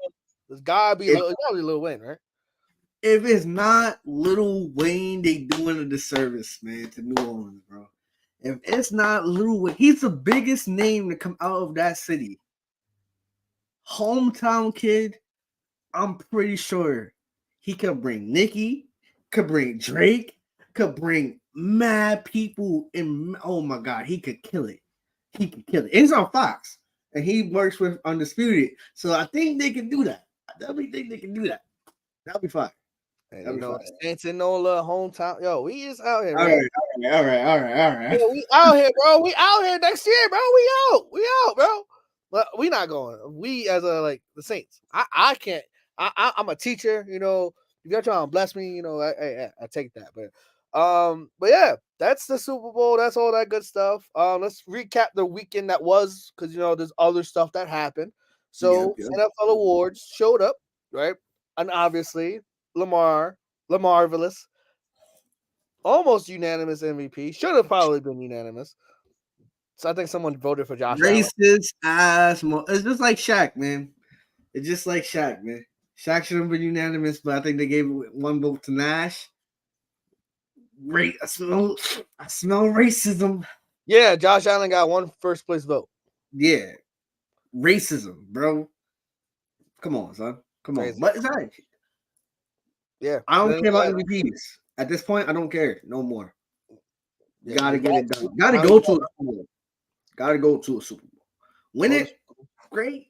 There's gotta be Lil Wayne, right? If it's not Lil Wayne, they doing a disservice, man, to New Orleans, bro. If it's not Lil Wayne, he's the biggest name to come out of that city. Hometown kid, I'm pretty sure he could bring Nicki, could bring Drake, could bring mad people, and oh my god, he could kill it. He could kill it. And he's on Fox, and he works with Undisputed, so I think they can do that. I definitely think they can do that. That'll be fine. And you know, Saints and Nola, hometown. Yo, we is out here, All man. right. Yo, we out here, bro. We out here next year, bro. We out, bro. But we not going. We as the Saints. I can't. I'm a teacher. You know, if you're trying to bless me, you know, I take that. But yeah, that's the Super Bowl. That's all that good stuff. Let's recap the weekend that was, because you know there's other stuff that happened. So NFL awards showed up, right? And obviously Lamarvelous, almost unanimous MVP. Should have probably been unanimous. So I think someone voted for Josh Allen. Racist ass. It's just like Shaq, man. It's just like Shaq, man. Shaq should have been unanimous, but I think they gave one vote to Nash. I smell racism. Yeah, Josh Allen got one first place vote. Yeah, racism, bro. Come on, son. Come on. But it's all right. Yeah, I don't care about MVPs at this point. I don't care no more. You gotta get it done. Gotta go to a Super Bowl. Gotta go to a Super Bowl. Win it, great.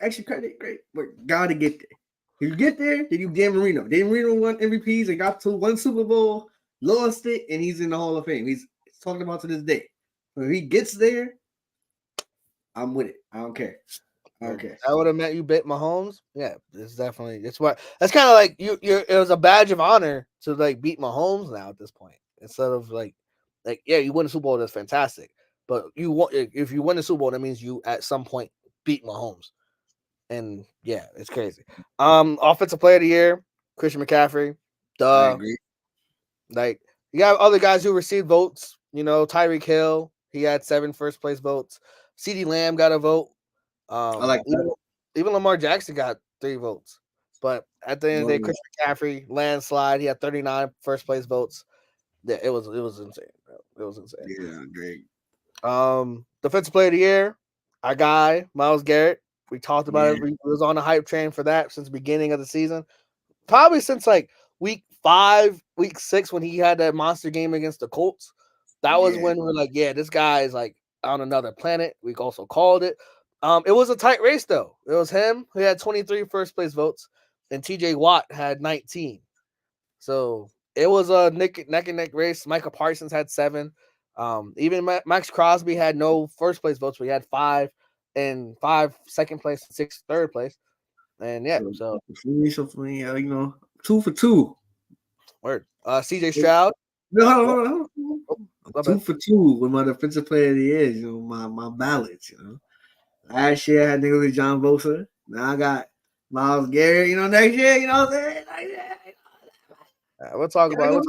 Extra credit, great. But gotta get there. If you get there, then you Dan Marino. Dan Marino won MVPs and got to one Super Bowl, lost it, and he's in the Hall of Fame. He's talking about to this day. So if he gets there, I'm with it. I don't care. Okay. I would have meant you bit Mahomes. Yeah, it's definitely that's kind of like it was a badge of honor to like beat Mahomes now at this point. Instead of like yeah, you win the Super Bowl, that's fantastic. But if you win the Super Bowl, that means you at some point beat Mahomes. And yeah, it's crazy. Offensive player of the year, Christian McCaffrey. I agree. Like you got other guys who received votes, you know, Tyreek Hill, he had 7 first place votes. CeeDee Lamb got a vote. I like that. Even Lamar Jackson got 3 votes. But at the end of the day, Christian McCaffrey, landslide, he had 39 first place votes. Yeah, it was insane, bro. It was insane. Yeah, great. Defensive player of the year, our guy, Myles Garrett. We talked about it. We was on a hype train for that since the beginning of the season. Probably since like week 5, week 6, when he had that monster game against the Colts. That was when we were like, yeah, this guy is like on another planet. We also called it. It was a tight race, though. It was him who had 23 first place votes, and TJ Watt had 19. So it was a neck and neck race. Micah Parsons had 7. Even Max Crosby had no first place votes, but he had 5, and 5 second place, and 6 third place. And yeah, so for me, you know, 2 for 2. Word. CJ Stroud. No. 2 for 2 with my defensive player of the year. You know, my ballots. You know, last year I had niggas like John Bosa. Now I got Myles Garrett. You know, next year, you know what I'm saying? We'll talk about it.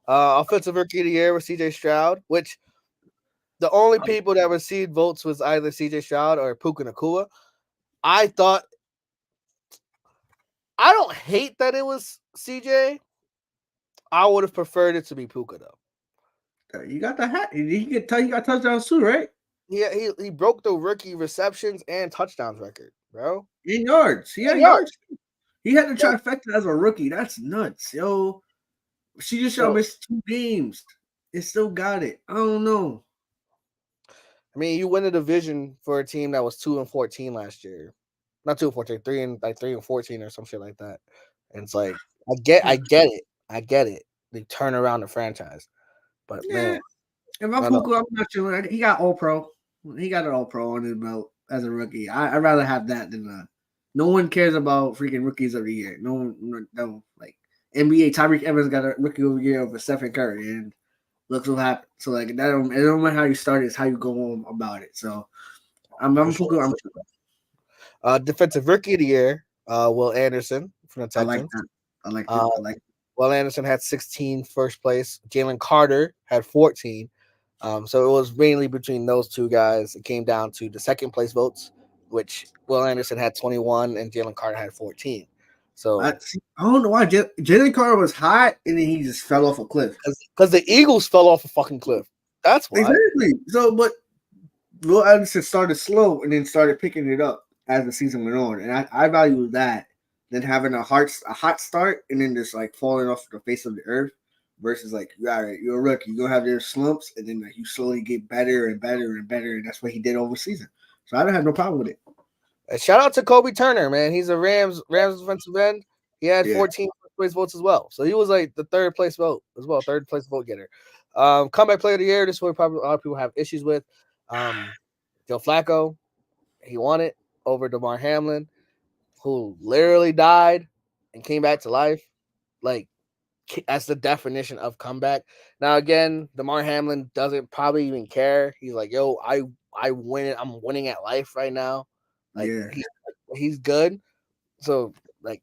Offensive rookie of the year was CJ Stroud, which the only people that received votes was either CJ Stroud or Puka Nacua. I don't hate that it was CJ. I would have preferred it to be Puka, though. You got the hat. He got touchdowns too, right? Yeah, he broke the rookie receptions and touchdowns record, bro. In yards. He had yards. He had the trifecta as a rookie. That's nuts, yo. CJ Stroud missed 2 games. It still got it. I don't know. I mean, you win a division for a team that was 2-14 last year. Not 2-14, 3-14 or some shit like that. And it's like, I get it. They turn around the franchise. But man, if I'm Puka, I'm not sure. He got All Pro. He got an All Pro on his belt as a rookie. I'd rather have that than no one cares about freaking rookies of the year. No, like NBA. Tyreek Evans got a rookie of the year over Stephen Curry, and look what happened. So like that, it don't matter how you start, it's how you go on about it. So I'm Puka. I'm sure. Defensive rookie of the year, Will Anderson from the Texans. I like that. Will Anderson had 16 first place. Jalen Carter had 14. So it was mainly between those 2 guys. It came down to the second place votes. which Will Anderson had 21 and Jalen Carter had 14. So I don't know why Jalen Carter was hot and then he just fell off a cliff. because the Eagles fell off a fucking cliff. That's why. Exactly. So, but Will Anderson started slow and then started picking it up as the season went on, and I value that than having a hot start and then just like falling off the face of the earth. Versus like, all right, you're a rookie, you're gonna have your slumps, and then like you slowly get better and better and better, and that's what he did over season. So I don't have no problem with it. And shout out to Kobe Turner, man. He's a Rams defensive end. He had 14 place votes as well. So he was like the third place vote as well, third place vote getter. Comeback player of the year. This is what probably a lot of people have issues with. Joe Flacco, he won it over DeMar Hamlin, who literally died and came back to life. Like, that's the definition of comeback. Now, again, DeMar Hamlin doesn't probably even care. He's like, yo, I win it. I'm winning at life right now. Like, he's good. So, like,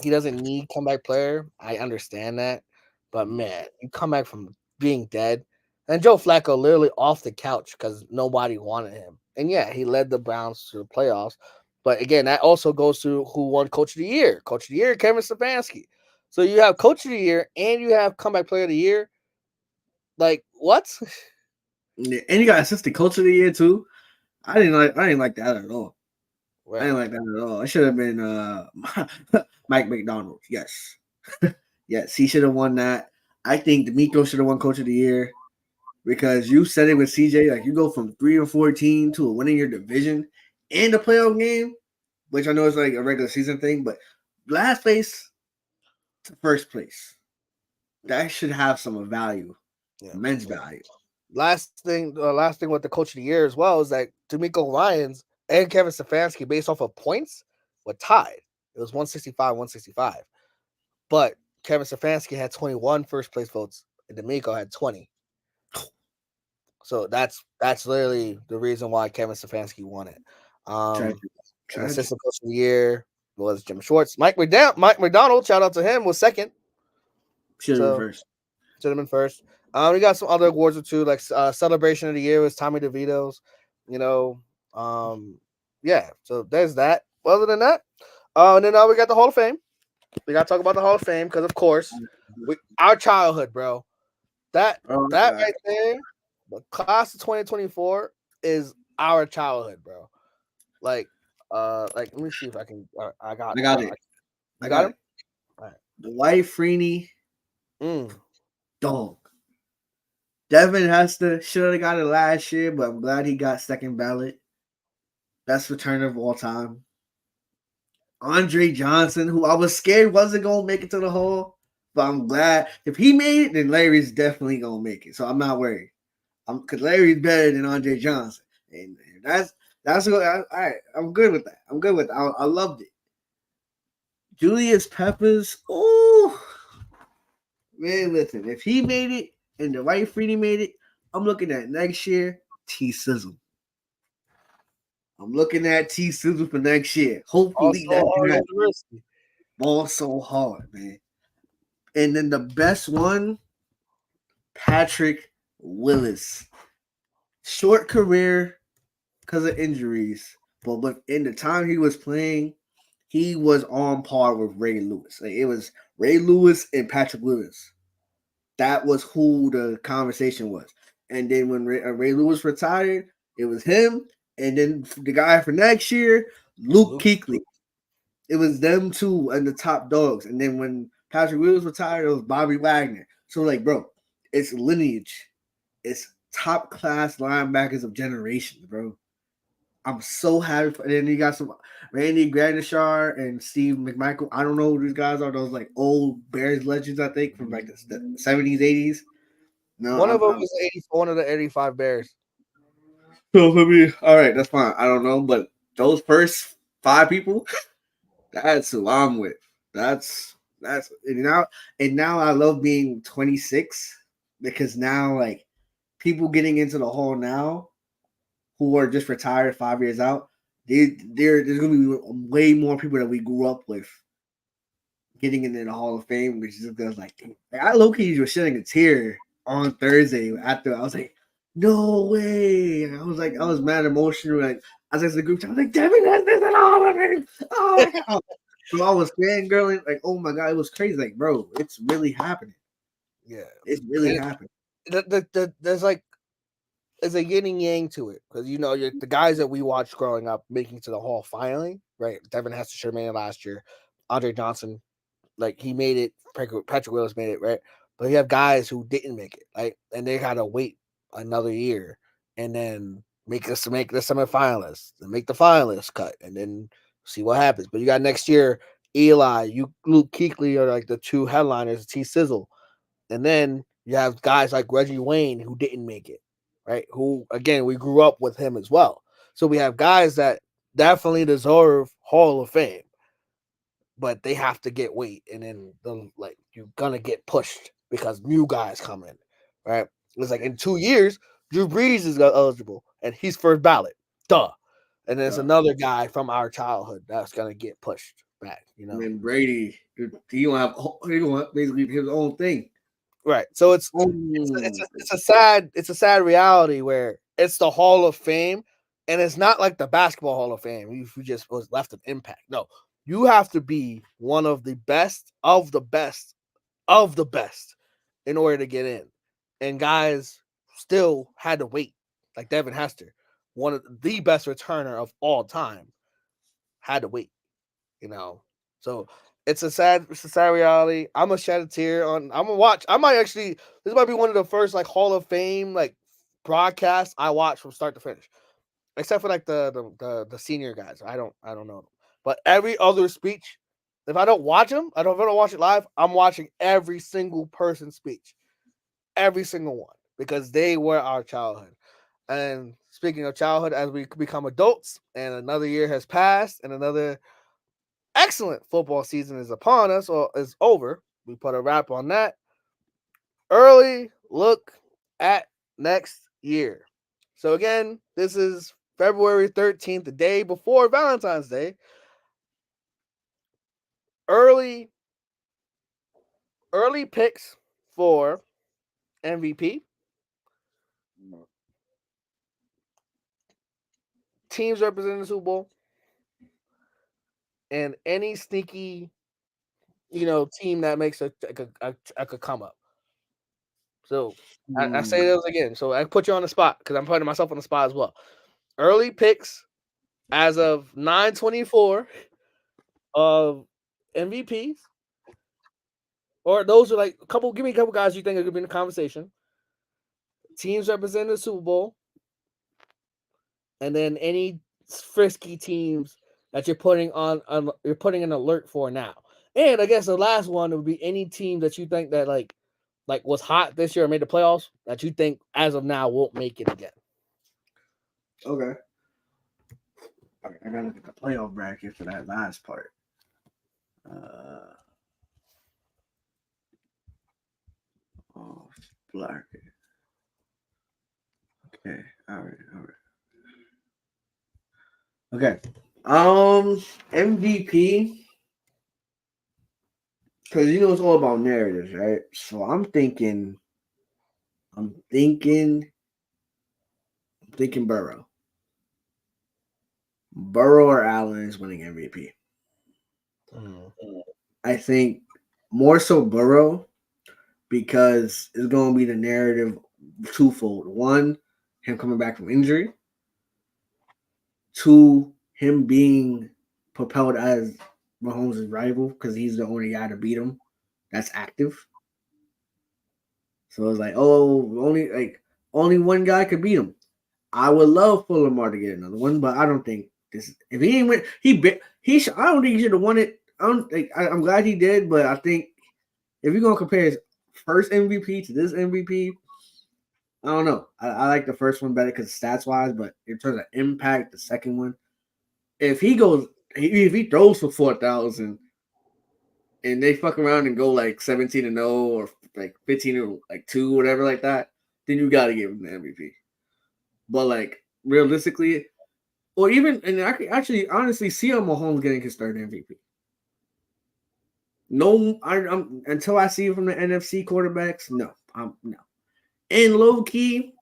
he doesn't need comeback player. I understand that. But, man, you come back from being dead. And Joe Flacco literally off the couch because nobody wanted him. And, yeah, he led the Browns to the playoffs. But, again, that also goes to who won Coach of the Year. Coach of the Year, Kevin Stefanski. So you have Coach of the Year and you have Comeback Player of the Year. Like, what? Yeah, and you got Assistant Coach of the Year too. I didn't like that at all. Right. I didn't like that at all. It should have been Mike McDonald. Yes. Yes, he should have won that. I think D'Amico should have won Coach of the Year because you said it with CJ. Like, you go from 3-14 to winning your division and a playoff game, which I know is like a regular season thing, but last place to first place. That should have some value, immense value. Last thing with the Coach of the Year as well is that D'Amico Ryans and Kevin Stefanski, based off of points, were tied. It was 165-165. But Kevin Stefanski had 21 first place votes, and D'Amico had 20. So that's literally the reason why Kevin Stefanski won it. Assistant Coach of the Year was Jim Schwartz. Mike McDonald, shout out to him, was second. Should have been first. Should have been first. We got some other awards or two, like Celebration of the Year was Tommy DeVito's. Yeah. So there's that. Other than that, and then we got the Hall of Fame. We got to talk about the Hall of Fame because, of course, our childhood, bro. That right there, the class of 2024 is our childhood, bro. Like, let me see if I can. I got it. I got him. All right. Dwight Freeney, dog. Devin Hester should have got it last year, but I'm glad he got second ballot. Best returner of all time. Andre Johnson, who I was scared wasn't going to make it to the Hall, but I'm glad. If he made it, then Larry's definitely going to make it, so I'm not worried. Because Larry's better than Andre Johnson. And that's good. All right, I'm good with that. I loved it. Julius Peppers, oh, man, listen. If he made it and Dwight Freeney made it, I'm looking at next year, T-Sizzle. I'm looking at T-Sizzle for next year. Hopefully that ball so hard, man. And then the best one, Patrick Willis. Short career because of injuries, but within the time he was playing, he was on par with Ray Lewis. Like, it was Ray Lewis and Patrick Willis. That was who the conversation was. And then when Ray Lewis retired, it was him. And then the guy for next year, Luke Kuechly. It was them two and the top dogs. And then when Patrick Willis retired, it was Bobby Wagner. So, like, bro, it's lineage. It's top class linebackers of generations, bro. I'm so happy. And then you got some Randy Gradishar and Steve McMichael. I don't know who these guys are. Those like old Bears legends, I think, from like the 70s, 80s. No, one of them was one of the 85 Bears. So for me, all right, that's fine. I don't know, but those first 5 people, that's who I'm with. That's and now I love being 26 because now like people getting into the Hall now who are just retired 5 years out, there's gonna be way more people that we grew up with getting into the Hall of Fame, which is just like I low-key was shedding a tear on Thursday after I was like, no way. I was mad emotional. Like I was in the group chat. I was like, Devin has this and all of it. Oh my god! So I was fangirling, like, oh my god, it was crazy. Like, bro, it's really happening. Yeah, It's really and happening. there's like there's a yin and yang to it because the guys that we watched growing up making to the Hall finally, right? Devin Hester made it last year. Andre Johnson, like he made it. Patrick Willis made it, right? But you have guys who didn't make it, like, and they had to wait another year and then make the semifinalists and make the finalists cut and then see what happens. But you got next year, Eli, Luke Kuechly are like the two headliners, T Sizzle, and then you have guys like Reggie Wayne who didn't make it, right? Who again we grew up with him as well. So we have guys that definitely deserve Hall of Fame, but they have to get weight, and then you're gonna get pushed because new guys come in, right? It's like in 2 years, Drew Brees is eligible, and he's first ballot, duh. And there's another guy from our childhood that's gonna get pushed back, And then Brady, he don't have basically his own thing. right? So it's a sad reality where it's the Hall of Fame, and it's not like the Basketball Hall of Fame. You just was left an impact. No, you have to be one of the best of the best of the best in order to get in. And guys still had to wait. Like Devin Hester, one of the best returner of all time, had to wait. So it's a sad reality. I'm gonna shed a tear on. I'm gonna watch. I might actually. This might be one of the first like Hall of Fame like broadcasts I watch from start to finish, except for like the senior guys. I don't know them, but every other speech, if I don't watch them, if I don't watch it live, I'm watching every single person's speech, every single one, because they were our childhood. And speaking of childhood, as we become adults, and another year has passed, and another excellent football season is upon us or is over, we put a wrap on that. Early look at next year. So again, this is February 13th, the day before Valentine's Day. Early picks for MVP. Teams representing the Super Bowl. And any sneaky, team that makes a come up. So I say those again. So I put you on the spot because I'm putting myself on the spot as well. Early picks as of 9/24 of MVPs, or those are like give me a couple guys you think are gonna be in the conversation. Teams representing the Super Bowl, and then any frisky teams that you're putting you're putting an alert for now. And I guess the last one would be any team that you think that like was hot this year or made the playoffs that you think as of now won't make it again. Okay. All right, I gotta look at the playoff bracket for that last part. Bracket. Okay. All right. Okay. MVP. Because it's all about narratives, right? So I'm thinking Burrow. Burrow or Allen is winning MVP. I think more so Burrow because it's going to be the narrative twofold. One, him coming back from injury. Two, him being propelled as Mahomes' rival because he's the only guy to beat him that's active. So it's like, only one guy could beat him. I would love for Lamar to get another one, but I don't think this. If he ain't win, I don't think he should have won it. I'm glad he did, but I think if you're gonna compare his first MVP to this MVP, I don't know. I like the first one better because stats wise, but in terms of impact, the second one, if he throws for 4,000 and they fuck around and go like 17-0 or like 15 or like 2, whatever like that, then you got to give him the MVP. But like realistically, or even, and I could actually honestly see how Mahomes getting his third MVP. No, I'm until I see it from the NFC quarterbacks. No. And low key,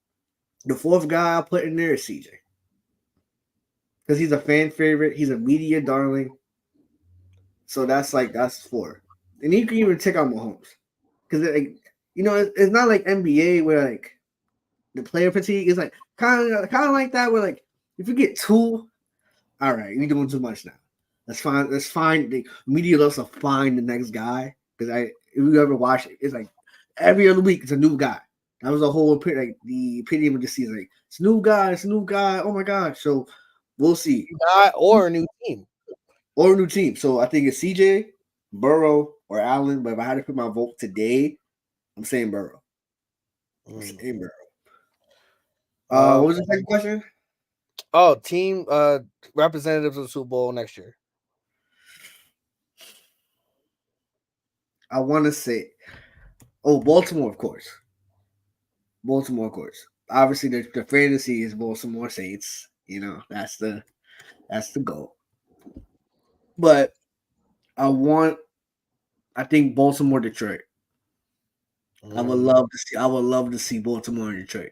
the fourth guy I put in there is CJ. because he's a fan favorite. He's a media darling. So that's 4. And you can even take out Mahomes because like it's not like NBA where like the player fatigue is like kind of like that where like if you get 2, all right, you're doing too much now. That's fine. That's fine. The media loves to find the next guy because if you ever watch it, it's like every other week it's a new guy. That was the whole like the opinion of the season. Like it's a new guy. It's a new guy. Oh my god. So we'll see. Not or a new team. Or a new team. So I think it's CJ, Burrow, or Allen. But if I had to put my vote today, I'm saying Burrow. I'm saying Burrow. What was the second question? Oh, team representatives of the Super Bowl next year. I want to say, Baltimore, of course. Baltimore, of course. Obviously, the fantasy is Baltimore Saints. That's the goal. But I think Baltimore, Detroit. I would love to see. I would love to see Baltimore and Detroit.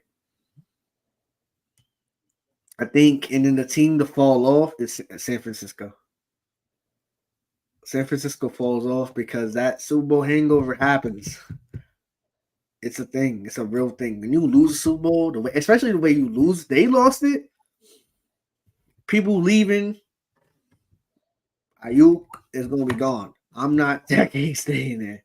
I think, and then the team to fall off is San Francisco. San Francisco falls off because that Super Bowl hangover happens. It's a thing. It's a real thing. When you lose a Super Bowl, especially the way you lose, they lost it. People leaving. Ayuk is gonna be gone. I'm not staying there.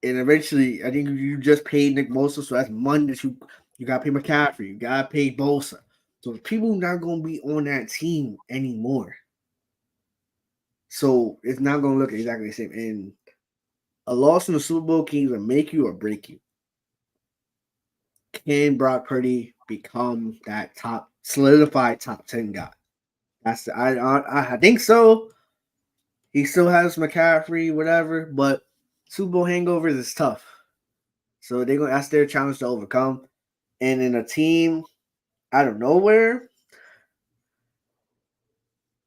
And eventually, I think you just paid Nick Bosa, so that's money that you got to pay McCaffrey, you got to pay Bosa. So people not gonna be on that team anymore. So it's not gonna look exactly the same. And a loss in the Super Bowl can either make you or break you. Can Brock Purdy become that solidified top 10 guy? I think so. He still has McCaffrey, whatever, but Super Bowl hangovers is tough. So that's their challenge to overcome. And in a team out of nowhere,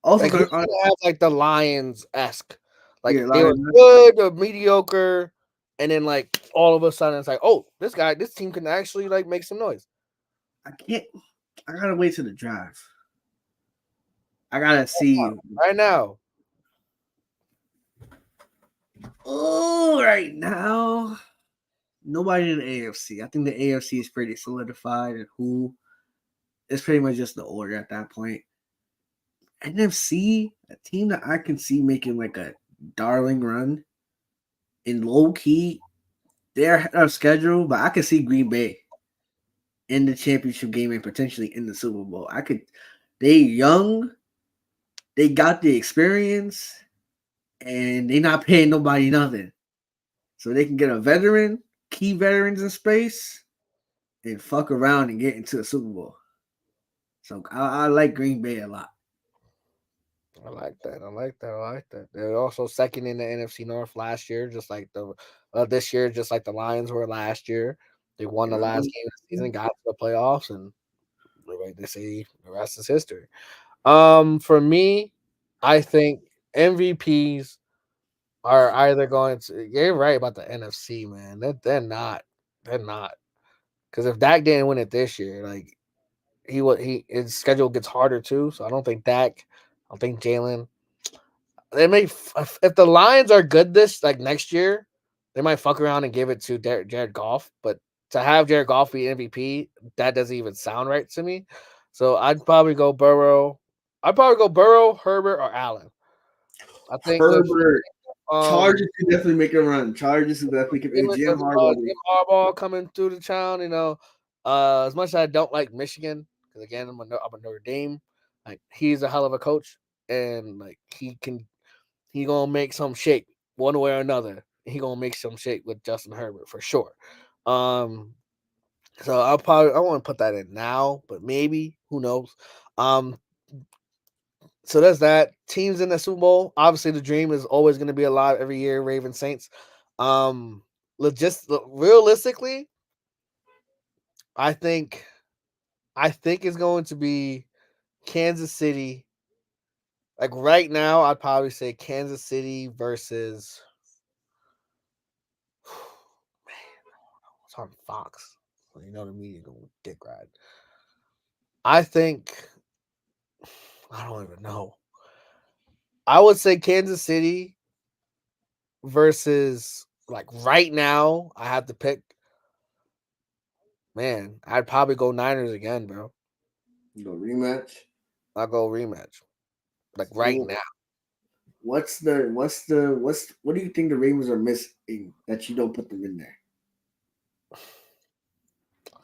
also Like who's gonna have like the Lions esque, like they were good or mediocre, and then like all of a sudden it's like, oh, this team can actually like make some noise. I gotta wait till the draft. I gotta see right now. Oh, right now, nobody in the AFC. I think the AFC is pretty solidified, and who it's pretty much just the order at that point. NFC, a team that I can see making like a darling run in low key, they're ahead of schedule, but I could see Green Bay in the championship game and potentially in the Super Bowl. They young, they got the experience, and they not paying nobody nothing. So they can get a veteran, key veterans in space, and fuck around and get into the Super Bowl. So I like Green Bay a lot. I like that. They're also second in the NFC North last year, just like this year, just like the Lions were last year. They won the last game of the season, got to the playoffs, and like they say, the rest is history. For me, I think MVPs are either going to. You're right about the NFC, man. They're not. They're not. Because if Dak didn't win it this year, like his schedule gets harder too. So I don't think Dak. I don't think Jalen. They may if the Lions are good this like next year, they might fuck around and give it to Jared Goff. But to have Jared Goff be MVP, that doesn't even sound right to me. So I'd probably go Burrow. Herbert, or Allen. I think Herbert. Chargers can definitely make a run. Chargers can definitely Jim Harbaugh coming through the town. As much as I don't like Michigan, because again I'm a Notre Dame. Like he's a hell of a coach, and like he gonna make some shake one way or another. He gonna make some shake with Justin Herbert for sure. So I want to put that in now, but maybe who knows. So there's that. Teams in the Super Bowl. Obviously, the dream is always going to be alive every year. Ravens, Saints. Realistically, I think it's going to be Kansas City. Like right now, I'd probably say Kansas City versus. Man, it's on Fox. You know the media going dick ride. I think I don't even know. I would say Kansas City versus like right now. I have to pick. Man, I'd probably go Niners again, bro. You know, rematch. I'll go rematch. Like right Who- now. What do you think the Ravens are missing that you don't put them in there?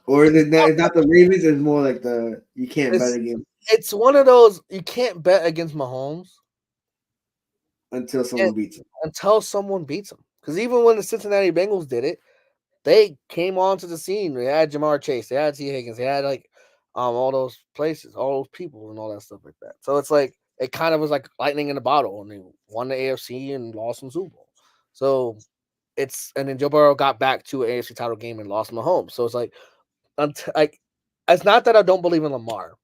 Or is it not, it's not the Ravens, it's more like the you can't bet It's against it's one of those you can't bet against Mahomes until and, someone beats them. until someone beats him. Because even when the Cincinnati Bengals did it, they came onto the scene. They had Jamar Chase, they had T. Higgins, they had like all those places, all those people, and all that stuff like that. So it's like it kind of was like lightning in a bottle, and they won the AFC and lost some Super Bowl. So it's and then Joe Burrow got back to an AFC title game and lost Mahomes. So it's like it's not that I don't believe in Lamarvelous.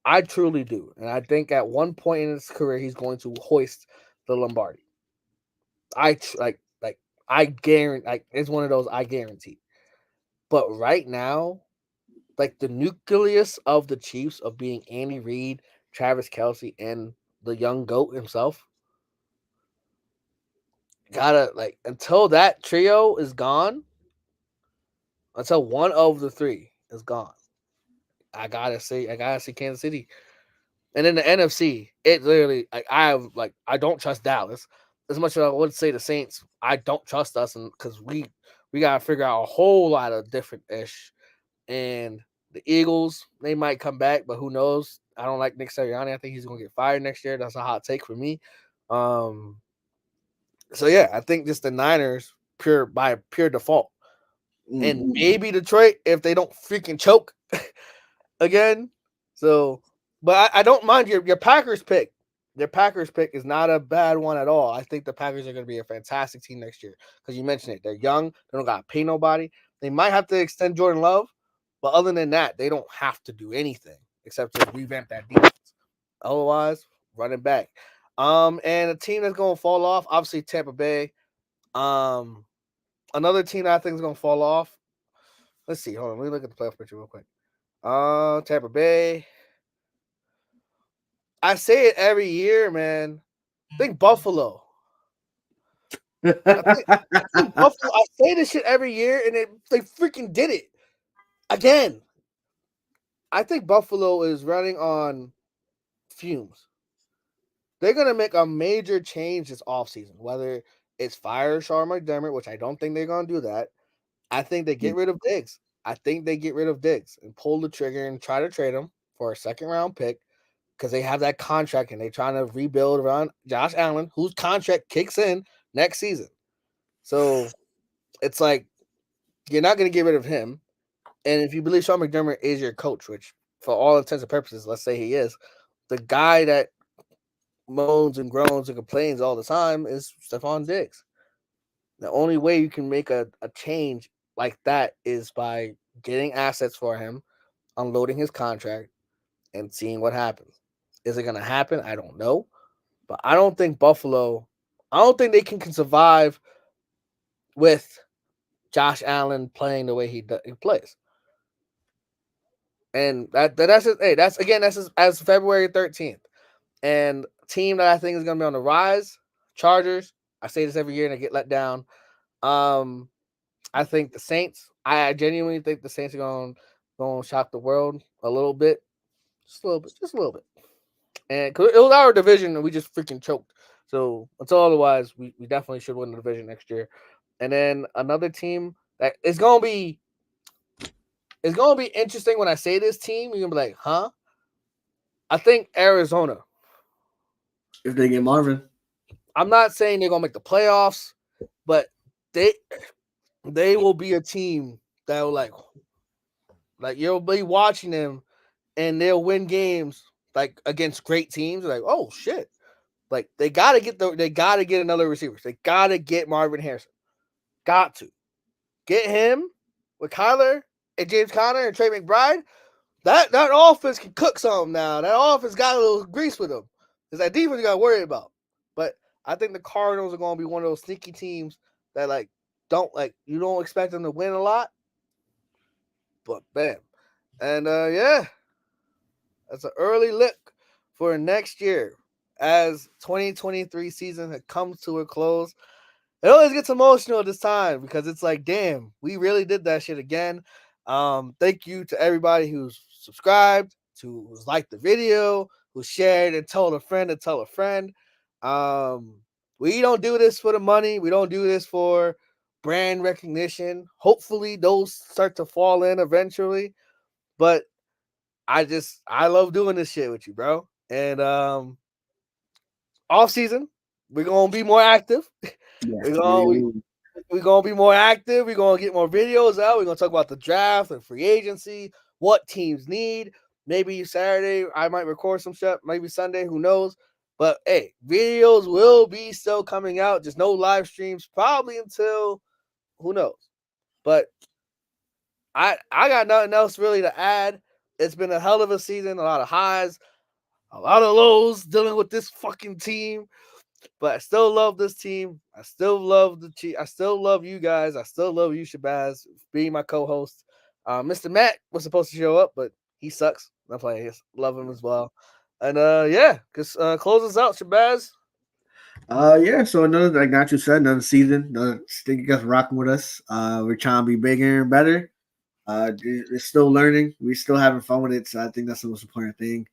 I truly do, and I think at one point in his career he's going to hoist the Lombardi. Like I guarantee. Like it's one of those I guarantee. But right now, like the nucleus of the Chiefs of being Andy Reid, Travis Kelsey, and the young goat himself, gotta like until that trio is gone, until one of the three is gone. I gotta see Kansas City. And in the NFC, it literally like I don't trust Dallas as much as I would say the Saints. I don't trust us, and because we gotta figure out a whole lot of different ish. And the Eagles, they might come back, but who knows? I don't like Nick Sirianni. I think he's gonna get fired next year. That's a hot take for me. Um, so yeah, I think just the Niners pure default, and Mm. maybe Detroit if they don't freaking choke again. So, but I don't mind your Packers pick. Their Packers pick is not a bad one at all. I think the Packers are going to be a fantastic team next year because you mentioned it. They're young. They don't got to pay nobody. They might have to extend Jordan Love, but other than that, they don't have to do anything except to revamp that defense. Otherwise, running back. And a team that's going to fall off, obviously Tampa Bay. Um, another team that I think is going to fall off. Let's see. Hold on. Let me look at the playoff picture real quick. Tampa Bay. I say it every year, man. I think Buffalo. I think Buffalo. I say this shit every year, and they freaking did it again. I think Buffalo is running on fumes. They're gonna make a major change this offseason, whether it's fire Sean McDermott, which I don't think they're gonna do that. I think they get rid of Diggs. I think they get rid of Diggs and pull the trigger and try to trade him for a second round pick because they have that contract and they're trying to rebuild around Josh Allen, whose contract kicks in next season. So it's like you're not going to get rid of him. And if you believe Sean McDermott is your coach, which for all intents and purposes, let's say he is, the guy that moans and groans and complains all the time is Stephon Diggs. The only way you can make a change like that is by getting assets for him, unloading his contract, and seeing what happens. Is it going to happen? I don't know. But I don't think Buffalo, I don't think they can survive with Josh Allen playing the way he plays. And that's just, hey, that's again, that's just, as February 13th. And team that I think is going to be on the rise, Chargers. I say this every year and I get let down. I think the Saints. I genuinely think the Saints are going to shock the world a little bit, just a little bit. And cause it was our division and we just freaking choked. So until otherwise, we definitely should win the division next year. And then another team that it's gonna be interesting when I say this team. You're gonna be like, huh? I think Arizona. if they get Marvin. I'm not saying they're gonna make the playoffs, but they they will be a team that will like you'll be watching them and they'll win games like against great teams. Like, oh shit. Like they gotta get another receiver. They gotta get Marvin Harrison. Got to get him with Kyler and James Conner and Trey McBride. That offense can cook something now. That offense got a little grease with them. Because that defense you got to worry about. But I think the Cardinals are going to be one of those sneaky teams that you don't expect them to win a lot, but bam. And yeah, that's an early look for next year as 2023 season had come to a close. It always gets emotional this time because it's like, damn, we really did that shit again. Thank you to everybody who's subscribed, who's liked the video, who shared and told a friend to tell a friend. We don't do this for the money. We don't do this for brand recognition. Hopefully those start to fall in eventually. But I love doing this shit with you, bro. And off season, we're gonna be more active. Yes, we're gonna we're gonna be more active. We're gonna get more videos out. We're gonna talk about the draft and free agency, what teams need. Maybe Saturday I might record some shit. Maybe Sunday, who knows? But hey, videos will be still coming out. Just no live streams, probably until who knows. But I got nothing else really to add. It's been a hell of a season. A lot of highs, a lot of lows dealing with this fucking team. But I still love this team. I still love the Chiefs. I still love you guys. I still love you, Shabazz, being my co-host. Mr. Matt was supposed to show up, but he sucks. I'm playing. Love him as well. And yeah, cause close us out, Shabazz. Yeah, so another, like Nacho said, another season. Thank you guys for rocking with us. We're trying to be bigger and better. We're still learning. We're still having fun with it. So I think that's the most important thing.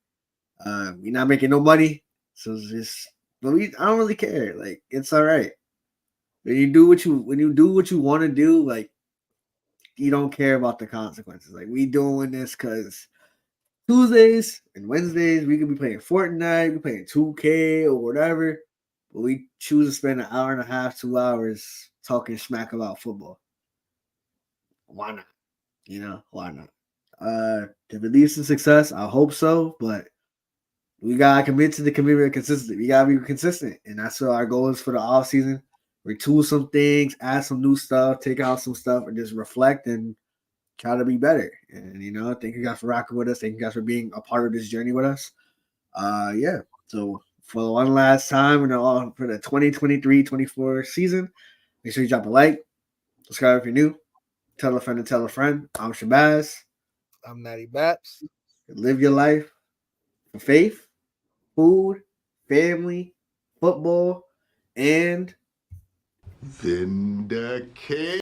We're not making no money, so it's just. But I don't really care. Like, it's all right. When you do what you want to do, like, you don't care about the consequences. Like, we doing this because Tuesdays and Wednesdays we could be playing Fortnite, we playing 2K or whatever, but we choose to spend an hour and a half, 2 hours talking smack about football. Why not? Why not? If it leads to success, I hope so, but we gotta commit to the commitment consistently. We gotta be consistent, and that's what our goal is for the off season. Retool some things, add some new stuff, take out some stuff, and just reflect and try to be better. And thank you guys for rocking with us. Thank you guys for being a part of this journey with us. Yeah. So for one last time, for the 2023-24 season, make sure you drop a like, subscribe if you're new, tell a friend to tell a friend. I'm Shabazz. I'm Natty Baps. Live your life for faith, food, family, football, and Vindicate.